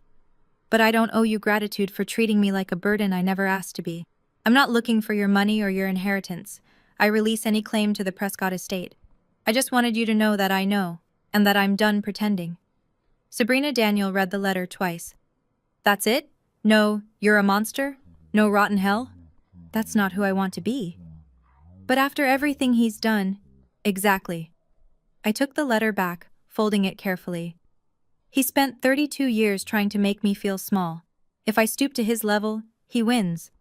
But I don't owe you gratitude for treating me like a burden I never asked to be. I'm not looking for your money or your inheritance. I release any claim to the Prescott estate. I just wanted you to know that I know, and that I'm done pretending. Sabrina Daniel read the letter twice. That's it? No, you're a monster? No rotten hell? That's not who I want to be. But after everything he's done, exactly. I took the letter back, folding it carefully. He spent 32 years trying to make me feel small. If I stoop to his level, he wins.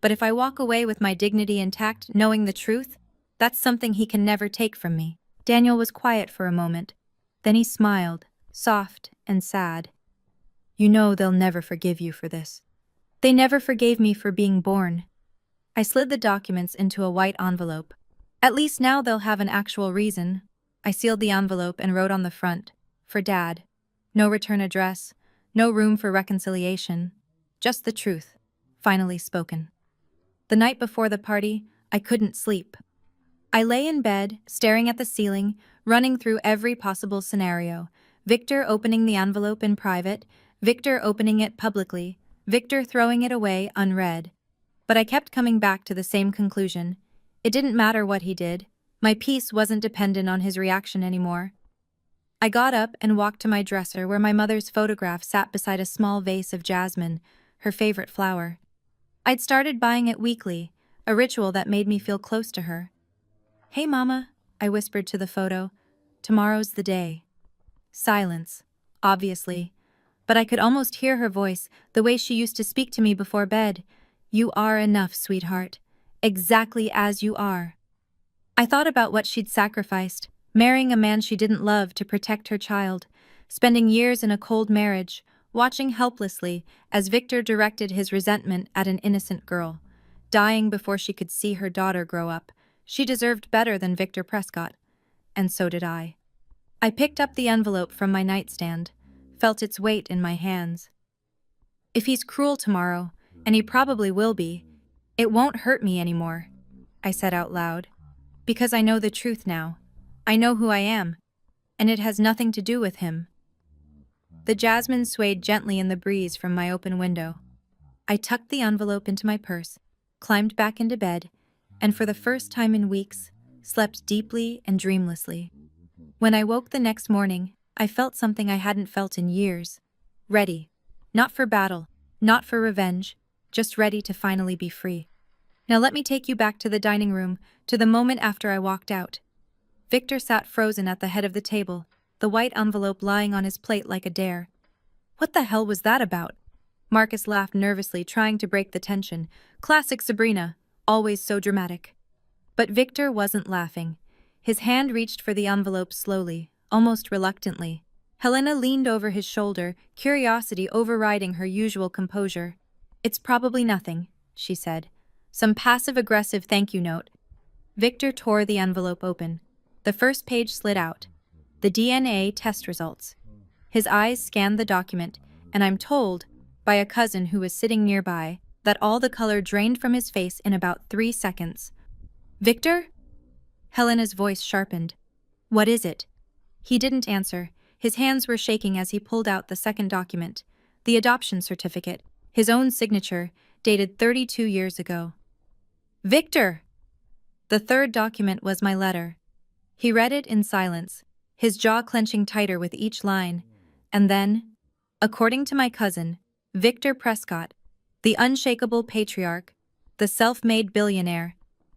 But if I walk away with my dignity intact, knowing the truth, that's something he can never take from me. Daniel was quiet for a moment. Then he smiled, soft and sad. You know they'll never forgive you for this. They never forgave me for being born. I slid the documents into a white envelope. At least now they'll have an actual reason. I sealed the envelope and wrote on the front, for Dad. No return address, no room for reconciliation. Just the truth, finally spoken. The night before the party, I couldn't sleep. I lay in bed, staring at the ceiling, running through every possible scenario. Victor opening the envelope in private, Victor opening it publicly, Victor throwing it away unread. But I kept coming back to the same conclusion. It didn't matter what he did. My peace wasn't dependent on his reaction anymore. I got up and walked to my dresser where my mother's photograph sat beside a small vase of jasmine, her favorite flower. I'd started buying it weekly, a ritual that made me feel close to her. Hey, Mama, I whispered to the photo. Tomorrow's the day. Silence, obviously. But I could almost hear her voice, the way she used to speak to me before bed. You are enough, sweetheart. Exactly as you are. I thought about what she'd sacrificed, marrying a man she didn't love to protect her child, spending years in a cold marriage, watching helplessly as Victor directed his resentment at an innocent girl, dying before she could see her daughter grow up. She deserved better than Victor Prescott. And so did I. I picked up the envelope from my nightstand, felt its weight in my hands. If he's cruel tomorrow, and he probably will be, it won't hurt me anymore, I said out loud. Because I know the truth now. I know who I am, and it has nothing to do with him. The jasmine swayed gently in the breeze from my open window. I tucked the envelope into my purse, climbed back into bed, and for the first time in weeks, slept deeply and dreamlessly. When I woke the next morning, I felt something I hadn't felt in years. Ready. Not for battle, not for revenge, just ready to finally be free. Now let me take you back to the dining room, to the moment after I walked out. Victor sat frozen at the head of the table, the white envelope lying on his plate like a dare. What the hell was that about? Marcus laughed nervously, trying to break the tension. Classic Sabrina, always so dramatic. But Victor wasn't laughing. His hand reached for the envelope slowly, almost reluctantly. Helena leaned over his shoulder, curiosity overriding her usual composure. It's probably nothing, she said. Some passive-aggressive thank you note. Victor tore the envelope open. The first page slid out. The DNA test results. His eyes scanned the document, and I'm told, by a cousin who was sitting nearby, that all the color drained from his face in about 3 seconds. Victor? Helena's voice sharpened. What is it? He didn't answer. His hands were shaking as he pulled out the second document, the adoption certificate, his own signature, dated 32 years ago. Victor! The third document was my letter. He read it in silence, his jaw clenching tighter with each line, and then, according to my cousin, Victor Prescott, the unshakable patriarch, the self-made billionaire,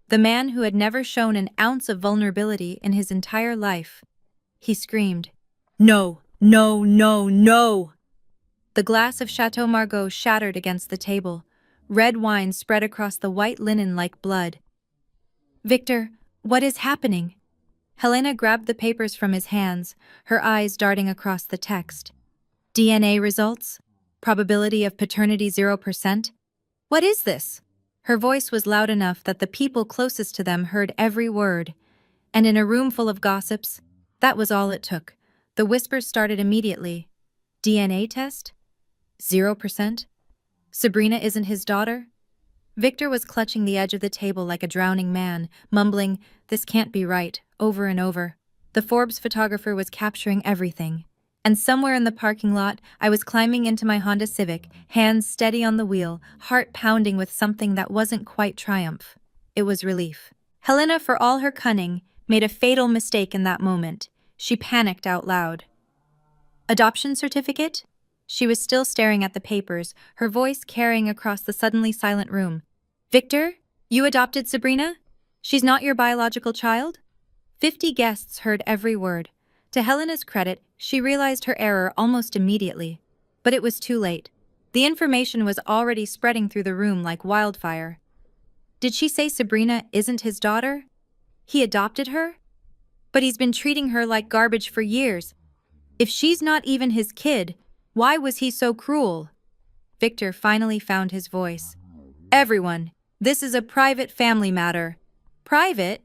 the man who had never shown an ounce of vulnerability in his entire life, he screamed, No, no, no, no! The glass of Chateau Margaux shattered against the table. Red wine spread across the white linen like blood. Victor, what is happening? Helena grabbed the papers from his hands, her eyes darting across the text. DNA results? Probability of paternity 0%? What is this? Her voice was loud enough that the people closest to them heard every word. And in a room full of gossips, that was all it took. The whispers started immediately. DNA test? 0%? Sabrina isn't his daughter? Victor was clutching the edge of the table like a drowning man, mumbling, "This can't be right," over and over. The Forbes photographer was capturing everything. And somewhere in the parking lot, I was climbing into my Honda Civic, hands steady on the wheel, heart pounding with something that wasn't quite triumph. It was relief. Helena, for all her cunning, made a fatal mistake in that moment. She panicked out loud. Adoption certificate? She was still staring at the papers, her voice carrying across the suddenly silent room. Victor, you adopted Sabrina? She's not your biological child? 50 guests heard every word. To Helena's credit, she realized her error almost immediately. But it was too late. The information was already spreading through the room like wildfire. Did she say Sabrina isn't his daughter? He adopted her? But he's been treating her like garbage for years. If she's not even his kid, why was he so cruel? Victor finally found his voice. Everyone, this is a private family matter. Private?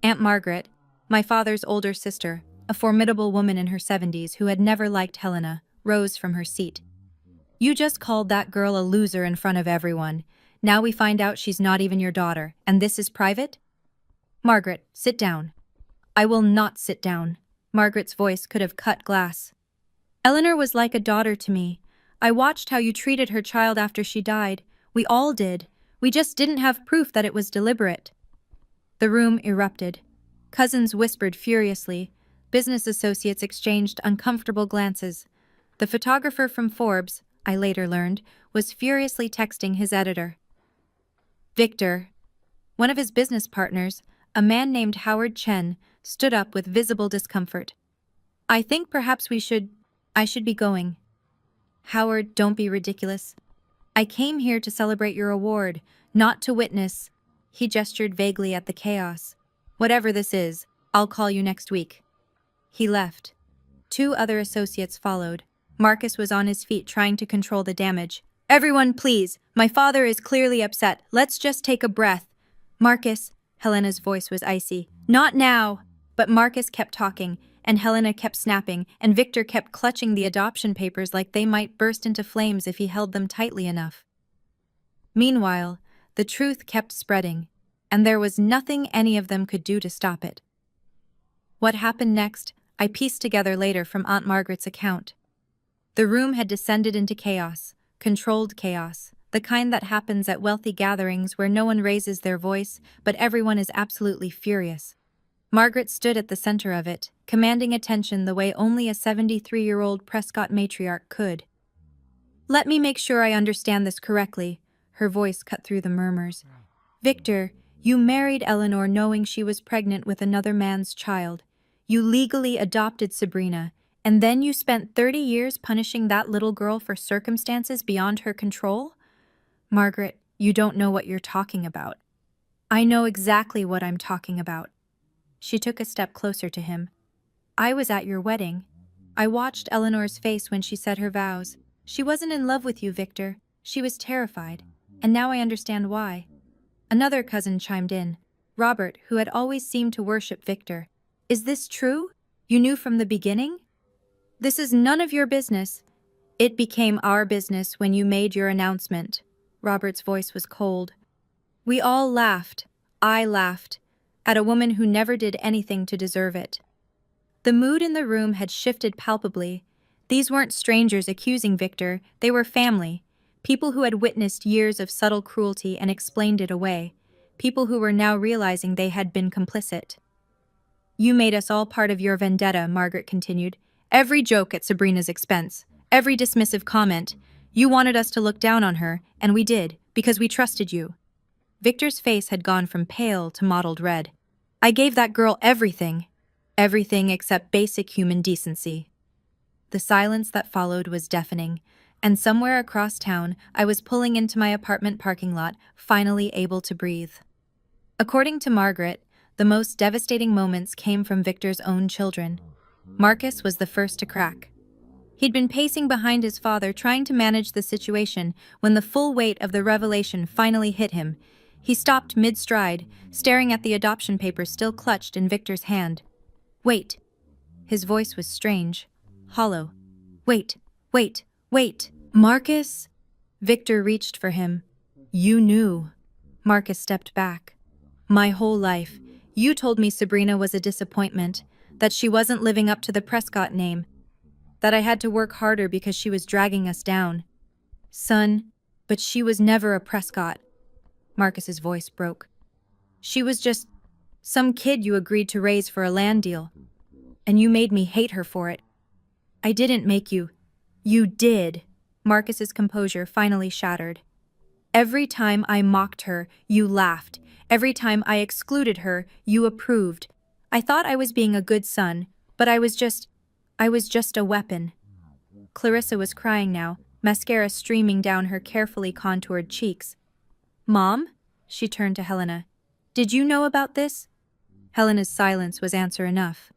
Aunt Margaret, my father's older sister, a formidable woman in her 70s who had never liked Helena, rose from her seat. You just called that girl a loser in front of everyone. Now we find out she's not even your daughter, and this is private? Margaret, sit down. I will not sit down. Margaret's voice could have cut glass. Eleanor was like a daughter to me. I watched how you treated her child after she died. We all did. We just didn't have proof that it was deliberate. The room erupted. Cousins whispered furiously. Business associates exchanged uncomfortable glances. The photographer from Forbes, I later learned, was furiously texting his editor. Victor, one of his business partners, a man named Howard Chen, stood up with visible discomfort. I think perhaps I should be going. Howard, don't be ridiculous. I came here to celebrate your award, not to witness. He gestured vaguely at the chaos. Whatever this is, I'll call you next week. He left. 2 other associates followed. Marcus was on his feet trying to control the damage. Everyone, please. My father is clearly upset. Let's just take a breath. Marcus, Helena's voice was icy. Not now. But Marcus kept talking, and Helena kept snapping, and Victor kept clutching the adoption papers like they might burst into flames if he held them tightly enough. Meanwhile, the truth kept spreading, and there was nothing any of them could do to stop it. What happened next, I pieced together later from Aunt Margaret's account. The room had descended into chaos, controlled chaos, the kind that happens at wealthy gatherings where no one raises their voice, but everyone is absolutely furious. Margaret stood at the center of it, commanding attention the way only a 73-year-old Prescott matriarch could. Let me make sure I understand this correctly. Her voice cut through the murmurs. Victor, you married Eleanor knowing she was pregnant with another man's child. You legally adopted Sabrina, and then you spent 30 years punishing that little girl for circumstances beyond her control? Margaret, you don't know what you're talking about. I know exactly what I'm talking about. She took a step closer to him. I was at your wedding. I watched Eleanor's face when she said her vows. She wasn't in love with you, Victor. She was terrified. And now I understand why. Another cousin chimed in. Robert, who had always seemed to worship Victor. Is this true? You knew from the beginning? This is none of your business. It became our business when you made your announcement. Robert's voice was cold. We all laughed. I laughed. At a woman who never did anything to deserve it. The mood in the room had shifted palpably. These weren't strangers accusing Victor, they were family. People who had witnessed years of subtle cruelty and explained it away. People who were now realizing they had been complicit. You made us all part of your vendetta, Margaret continued. Every joke at Sabrina's expense, every dismissive comment. You wanted us to look down on her, and we did, because we trusted you. Victor's face had gone from pale to mottled red. I gave that girl everything. Everything except basic human decency. The silence that followed was deafening, and somewhere across town, I was pulling into my apartment parking lot, finally able to breathe. According to Margaret, the most devastating moments came from Victor's own children. Marcus was the first to crack. He'd been pacing behind his father, trying to manage the situation, when the full weight of the revelation finally hit him. He stopped mid-stride, staring at the adoption papers still clutched in Victor's hand. Wait. His voice was strange, hollow. Wait. Marcus? Victor reached for him. You knew. Marcus stepped back. My whole life. You told me Sabrina was a disappointment, that she wasn't living up to the Prescott name, that I had to work harder because she was dragging us down. Son, but she was never a Prescott. Marcus's voice broke. She was just some kid you agreed to raise for a land deal, and you made me hate her for it. I didn't make you. You did. Marcus's composure finally shattered. Every time I mocked her, you laughed. Every time I excluded her, you approved. I thought I was being a good son, but I was just a weapon. Clarissa was crying now, mascara streaming down her carefully contoured cheeks. Mom? She turned to Helena. Did you know about this? Helena's silence was answer enough.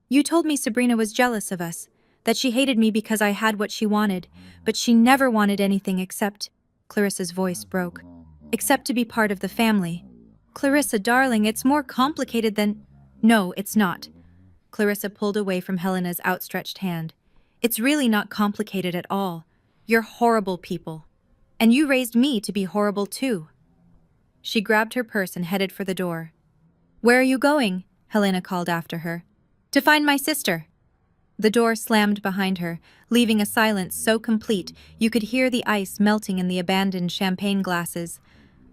You told me Sabrina was jealous of us, that she hated me because I had what she wanted, but she never wanted anything except, Clarissa's voice broke, except to be part of the family. Clarissa, darling, it's more complicated than… No, it's not. Clarissa pulled away from Helena's outstretched hand. It's really not complicated at all. You're horrible people. And you raised me to be horrible too. She grabbed her purse and headed for the door. Where are you going? Helena called after her. To find my sister. The door slammed behind her, leaving a silence so complete you could hear the ice melting in the abandoned champagne glasses.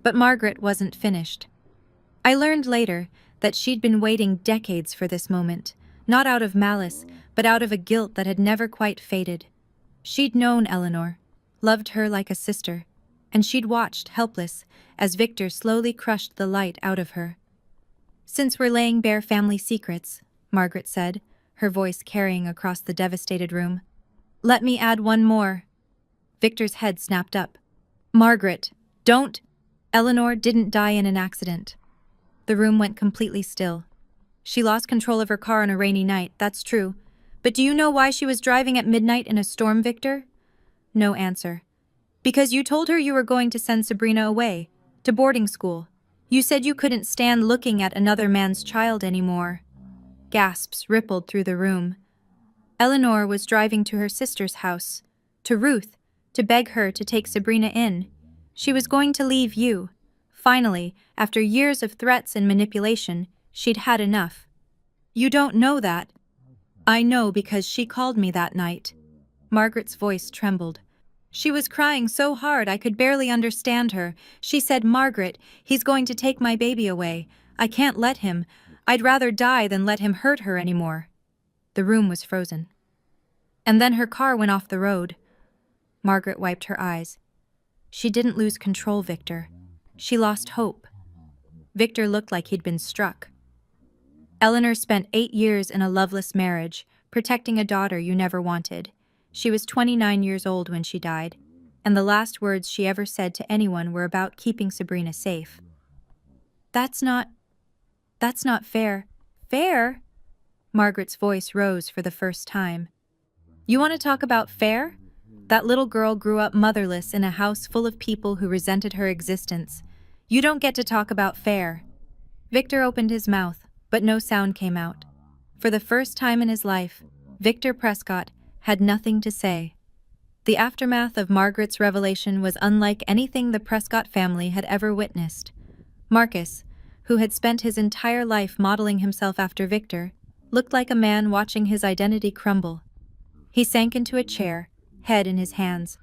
But Margaret wasn't finished. I learned later that she'd been waiting decades for this moment, not out of malice, but out of a guilt that had never quite faded. She'd known Eleanor, loved her like a sister, and she'd watched, helpless, as Victor slowly crushed the light out of her. Since we're laying bare family secrets, Margaret said, her voice carrying across the devastated room, let me add one more. Victor's head snapped up. Margaret, don't… Eleanor didn't die in an accident. The room went completely still. She lost control of her car on a rainy night, that's true. But do you know why she was driving at midnight in a storm, Victor? No answer. Because you told her you were going to send Sabrina away, to boarding school. You said you couldn't stand looking at another man's child anymore. Gasps rippled through the room. Eleanor was driving to her sister's house, to Ruth, to beg her to take Sabrina in. She was going to leave you. Finally, after years of threats and manipulation, she'd had enough. You don't know that. I know because she called me that night. Margaret's voice trembled. She was crying so hard I could barely understand her. She said, Margaret, he's going to take my baby away. I can't let him. I'd rather die than let him hurt her anymore. The room was frozen. And then her car went off the road. Margaret wiped her eyes. She didn't lose control, Victor. She lost hope. Victor looked like he'd been struck. Eleanor spent 8 years in a loveless marriage, protecting a daughter you never wanted. She was 29 years old when she died, and the last words she ever said to anyone were about keeping Sabrina safe. That's not fair. Fair? Margaret's voice rose for the first time. You want to talk about fair? That little girl grew up motherless in a house full of people who resented her existence. You don't get to talk about fair. Victor opened his mouth, but no sound came out. For the first time in his life, Victor Prescott had nothing to say. The aftermath of Margaret's revelation was unlike anything the Prescott family had ever witnessed. Marcus, who had spent his entire life modeling himself after Victor, looked like a man watching his identity crumble. He sank into a chair, head in his hands.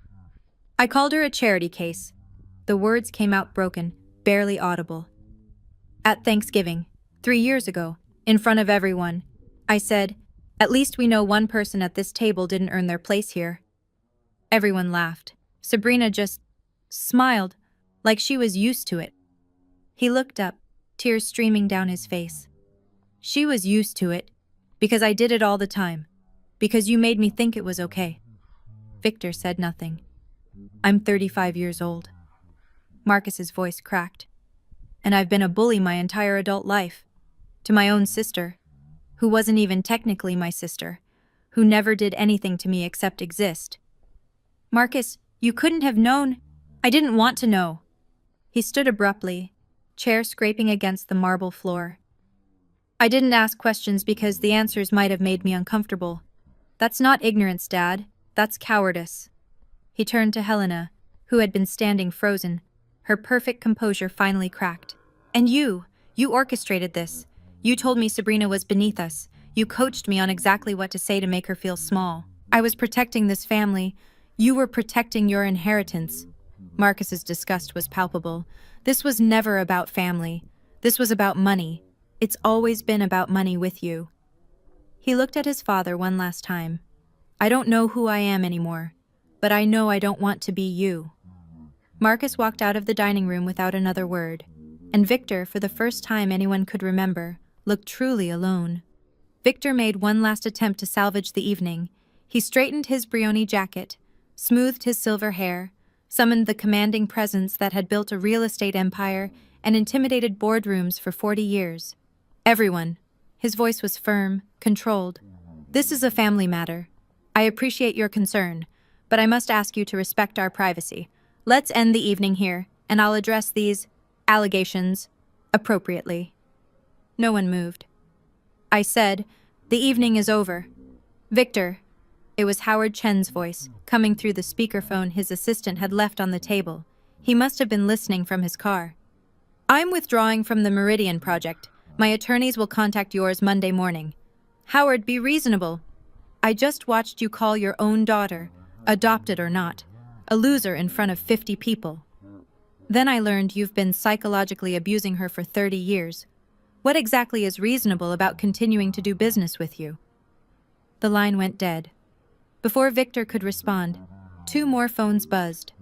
I called her a charity case. The words came out broken, barely audible. At Thanksgiving, 3 years ago, in front of everyone, I said, at least we know one person at this table didn't earn their place here. Everyone laughed. Sabrina just smiled, like she was used to it. He looked up, tears streaming down his face. She was used to it, because I did it all the time, because you made me think it was okay. Victor said nothing. I'm 35 years old. Marcus's voice cracked. And I've been a bully my entire adult life. To my own sister, who wasn't even technically my sister, who never did anything to me except exist. Marcus, you couldn't have known. I didn't want to know. He stood abruptly, chair scraping against the marble floor. I didn't ask questions because the answers might have made me uncomfortable. That's not ignorance, Dad. That's cowardice. He turned to Helena, who had been standing frozen. Her perfect composure finally cracked. And you orchestrated this. You told me Sabrina was beneath us. You coached me on exactly what to say to make her feel small. I was protecting this family. You were protecting your inheritance. Marcus's disgust was palpable. This was never about family. This was about money. It's always been about money with you. He looked at his father one last time. I don't know who I am anymore, but I know I don't want to be you. Marcus walked out of the dining room without another word, and Victor, for the first time anyone could remember, looked truly alone. Victor made one last attempt to salvage the evening. He straightened his Brioni jacket, smoothed his silver hair, summoned the commanding presence that had built a real estate empire and intimidated boardrooms for 40 years. Everyone. His voice was firm, controlled. This is a family matter. I appreciate your concern, but I must ask you to respect our privacy. Let's end the evening here, and I'll address these allegations appropriately. No one moved. I said, the evening is over. Victor. It was Howard Chen's voice, coming through the speakerphone his assistant had left on the table. He must have been listening from his car. I'm withdrawing from the Meridian project. My attorneys will contact yours Monday morning. Howard, be reasonable. I just watched you call your own daughter, adopted or not, a loser in front of 50 people. Then I learned you've been psychologically abusing her for 30 years. What exactly is reasonable about continuing to do business with you? The line went dead. Before Victor could respond, 2 more phones buzzed.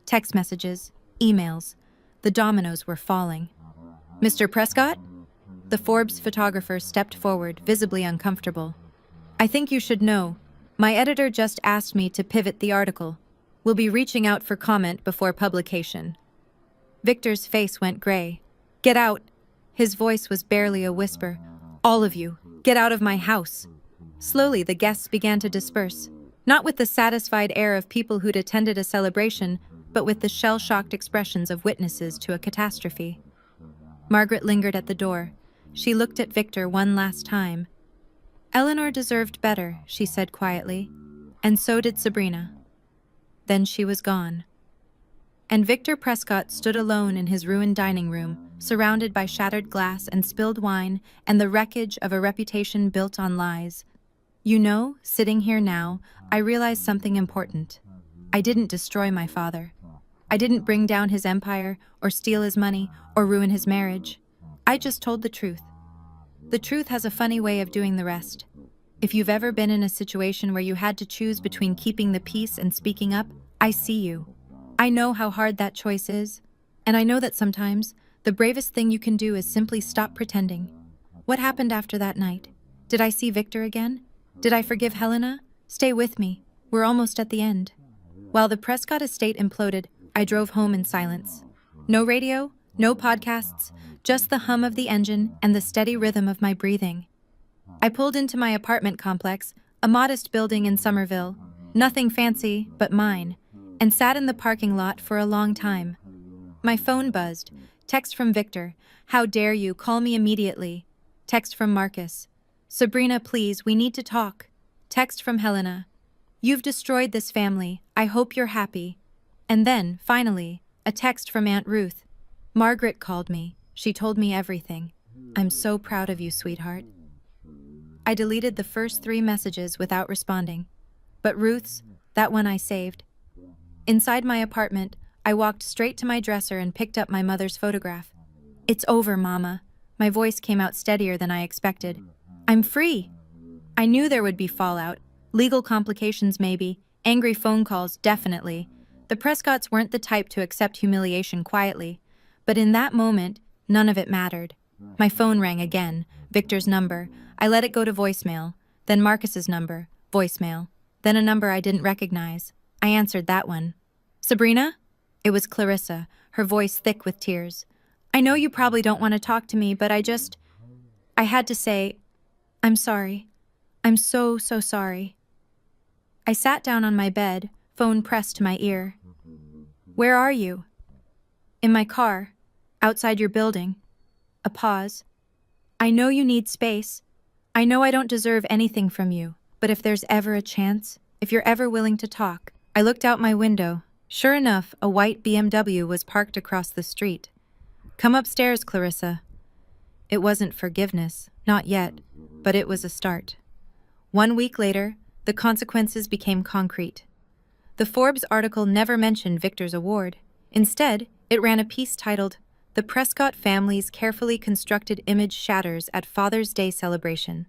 Text messages, emails. The dominoes were falling. Mr. Prescott? The Forbes photographer stepped forward, visibly uncomfortable. I think you should know. My editor just asked me to pivot the article. We'll be reaching out for comment before publication. Victor's face went gray. Get out. His voice was barely a whisper. All of you, get out of my house. Slowly, the guests began to disperse, not with the satisfied air of people who'd attended a celebration, but with the shell-shocked expressions of witnesses to a catastrophe. Margaret lingered at the door. She looked at Victor one last time. Eleanor deserved better, she said quietly, and so did Sabrina. Then she was gone. And Victor Prescott stood alone in his ruined dining room, surrounded by shattered glass and spilled wine and the wreckage of a reputation built on lies. You know, sitting here now, I realize something important. I didn't destroy my father. I didn't bring down his empire, or steal his money, or ruin his marriage. I just told the truth. The truth has a funny way of doing the rest. If you've ever been in a situation where you had to choose between keeping the peace and speaking up, I see you. I know how hard that choice is, and I know that sometimes the bravest thing you can do is simply stop pretending. What happened after that night? Did I see Victor again? Did I forgive Helena? Stay with me. We're almost at the end. While the Prescott estate imploded, I drove home in silence. No radio, no podcasts, just the hum of the engine and the steady rhythm of my breathing. I pulled into my apartment complex, a modest building in Somerville, nothing fancy but mine, and sat in the parking lot for a long time. My phone buzzed. Text from Victor. How dare you, call me immediately. Text from Marcus. Sabrina, please, we need to talk. Text from Helena. You've destroyed this family. I hope you're happy. And then, finally, a text from Aunt Ruth. Margaret called me. She told me everything. I'm so proud of you, sweetheart. I deleted the first 3 messages without responding. But Ruth's, that one I saved. Inside my apartment, I walked straight to my dresser and picked up my mother's photograph. It's over, Mama. My voice came out steadier than I expected. I'm free. I knew there would be fallout. Legal complications maybe. Angry phone calls, definitely. The Prescotts weren't the type to accept humiliation quietly. But in that moment, none of it mattered. My phone rang again. Victor's number. I let it go to voicemail. Then Marcus's number. Voicemail. Then a number I didn't recognize. I answered that one. Sabrina? It was Clarissa, her voice thick with tears. I know you probably don't want to talk to me, but I had to say, I'm sorry. I'm so sorry. I sat down on my bed, phone pressed to my ear. Where are you? In my car, outside your building. A pause. I know you need space. I know I don't deserve anything from you, but if there's ever a chance, if you're ever willing to talk. I looked out my window. Sure enough, a white BMW was parked across the street. Come upstairs, Clarissa. It wasn't forgiveness, not yet. but it was a start. 1 week later, the consequences became concrete. The Forbes article never mentioned Victor's award. Instead, it ran a piece titled, "The Prescott Family's Carefully Constructed Image Shatters at Father's Day Celebration."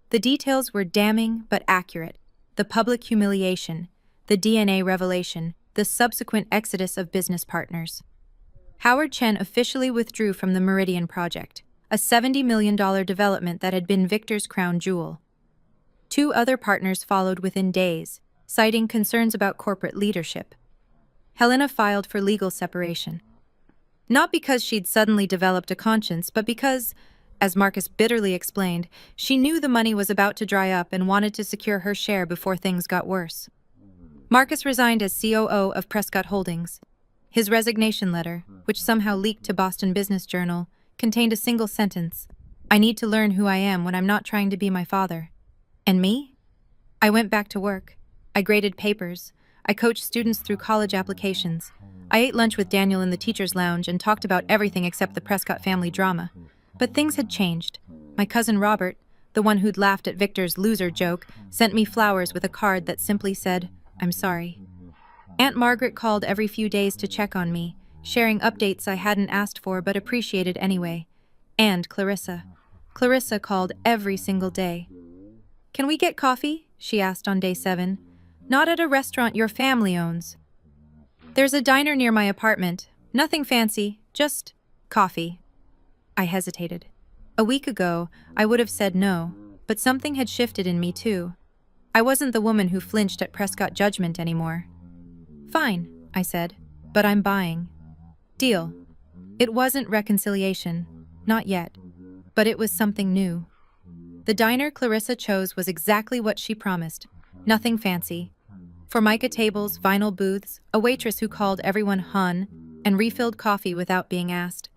The details were damning but accurate. The public humiliation, the DNA revelation, the subsequent exodus of business partners. Howard Chen officially withdrew from the Meridian project, a $70 million development that had been Victor's crown jewel. 2 other partners followed within days, citing concerns about corporate leadership. Helena filed for legal separation. Not because she'd suddenly developed a conscience, but because, as Marcus bitterly explained, she knew the money was about to dry up and wanted to secure her share before things got worse. Marcus resigned as COO of Prescott Holdings. His resignation letter, which somehow leaked to Boston Business Journal, contained a single sentence: "I need to learn who I am when I'm not trying to be my father." And me? I went back to work. I graded papers. I coached students through college applications. I ate lunch with Daniel in the teacher's lounge and talked about everything except the Prescott family drama. But things had changed. My cousin Robert, the one who'd laughed at Victor's loser joke, sent me flowers with a card that simply said, "I'm sorry." Aunt Margaret called every few days to check on me, sharing updates I hadn't asked for but appreciated anyway. And Clarissa. Clarissa called every single day. "Can we get coffee?" she asked on day 7. "Not at a restaurant your family owns." "There's a diner near my apartment. Nothing fancy, just coffee." I hesitated. A week ago, I would have said no, but something had shifted in me too. I wasn't the woman who flinched at Prescott judgment anymore. "Fine," I said, "but I'm buying." Deal. It wasn't reconciliation, not yet, but it was something new. The diner Clarissa chose was exactly what she promised. Nothing fancy. Formica tables, vinyl booths, a waitress who called everyone hun, and refilled coffee without being asked.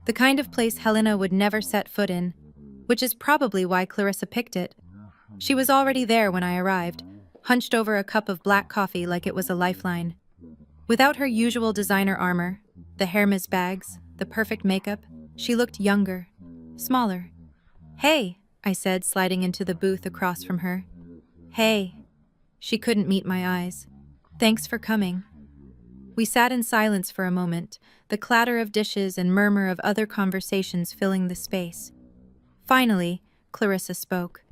The kind of place Helena would never set foot in, which is probably why Clarissa picked it. She was already there when I arrived, hunched over a cup of black coffee like it was a lifeline. Without her usual designer armor, the Hermes bags, the perfect makeup, she looked younger, smaller. "Hey," I said, sliding into the booth across from her. "Hey." She couldn't meet my eyes. "Thanks for coming." We sat in silence for a moment, the clatter of dishes and murmur of other conversations filling the space. Finally, Clarissa spoke.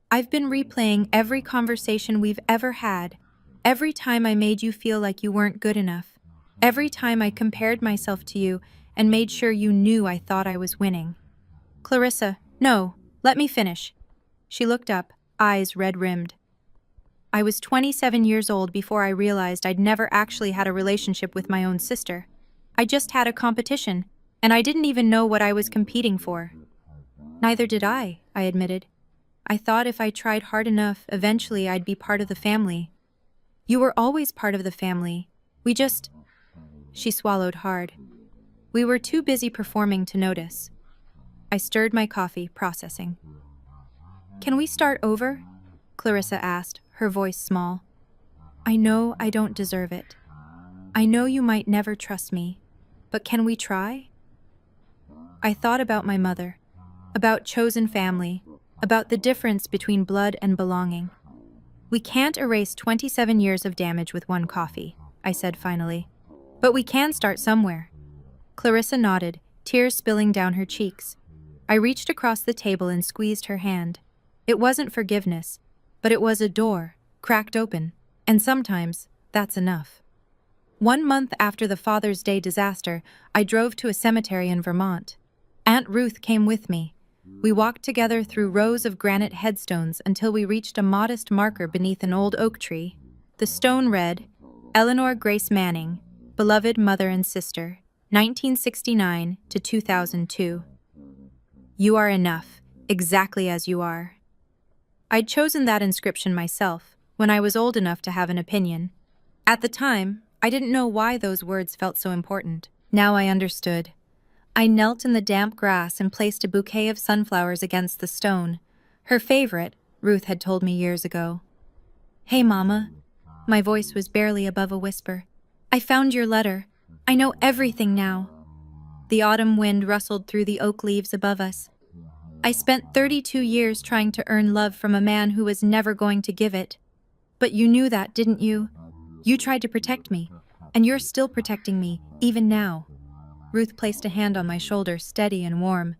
"I've been replaying every conversation we've ever had, every time I made you feel like you weren't good enough, every time I compared myself to you and made sure you knew I thought I was winning." "Clarissa, no, let me finish." She looked up, eyes red-rimmed. "I was 27 years old before I realized I'd never actually had a relationship with my own sister. I just had a competition, and I didn't even know what I was competing for." "Neither did I admitted. "I thought if I tried hard enough, eventually I'd be part of the family." "You were always part of the family. We just—" She swallowed hard. "We were too busy performing to notice." I stirred my coffee, processing. "Can we start over?" Clarissa asked, her voice small. "I know I don't deserve it. I know you might never trust me, but can we try?" I thought about my mother, about chosen family, about the difference between blood and belonging. "We can't erase 27 years of damage with one coffee," I said finally. "But we can start somewhere." Clarissa nodded, tears spilling down her cheeks. I reached across the table and squeezed her hand. It wasn't forgiveness, but it was a door, cracked open, and sometimes that's enough. 1 month after the Father's Day disaster, I drove to a cemetery in Vermont. Aunt Ruth came with me. We walked together through rows of granite headstones until we reached a modest marker beneath an old oak tree. The stone read, "Eleanor Grace Manning, beloved mother and sister, 1969 to 2002. You are enough, exactly as you are." I'd chosen that inscription myself, when I was old enough to have an opinion. At the time, I didn't know why those words felt so important. Now I understood. I knelt in the damp grass and placed a bouquet of sunflowers against the stone, her favorite, Ruth had told me years ago. "Hey, Mama." My voice was barely above a whisper. "I found your letter. I know everything now." The autumn wind rustled through the oak leaves above us. I spent 32 years trying to earn love from a man who was never going to give it. But you knew that, didn't you? You tried to protect me, and you're still protecting me, even now. Ruth placed a hand on my shoulder, steady and warm.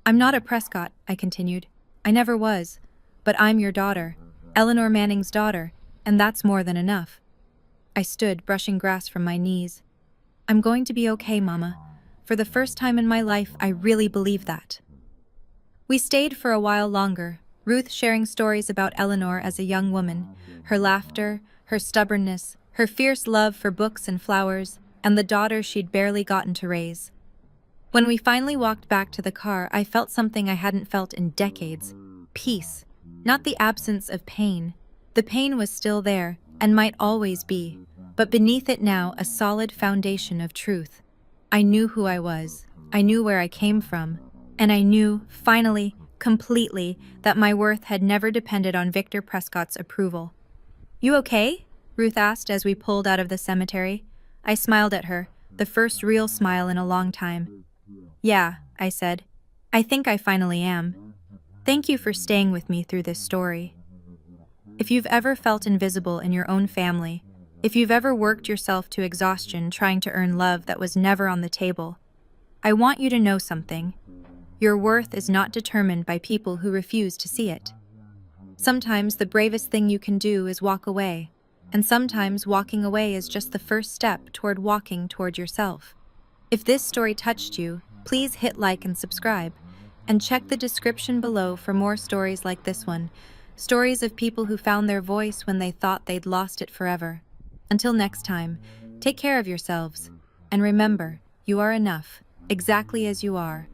I'm not a Prescott, I continued. I never was. But I'm your daughter, Eleanor Manning's daughter, and that's more than enough. I stood, brushing grass from my knees. I'm going to be okay, Mama. For the first time in my life, I really believe that. We stayed for a while longer, Ruth sharing stories about Eleanor as a young woman, her laughter, her stubbornness, her fierce love for books and flowers, and the daughter she'd barely gotten to raise. When we finally walked back to the car, I felt something I hadn't felt in decades. Peace. Not the absence of pain. The pain was still there, and might always be, but beneath it now a solid foundation of truth. I knew who I was. I knew where I came from. And I knew, finally, completely, that my worth had never depended on Victor Prescott's approval. You okay? Ruth asked as we pulled out of the cemetery. I smiled at her, the first real smile in a long time. Yeah, I said. I think I finally am. Thank you for staying with me through this story. If you've ever felt invisible in your own family, if you've ever worked yourself to exhaustion trying to earn love that was never on the table, I want you to know something. Your worth is not determined by people who refuse to see it. Sometimes the bravest thing you can do is walk away, and sometimes walking away is just the first step toward walking toward yourself. If this story touched you, please hit like and subscribe, and check the description below for more stories like this one, stories of people who found their voice when they thought they'd lost it forever. Until next time, take care of yourselves, and remember, you are enough, exactly as you are.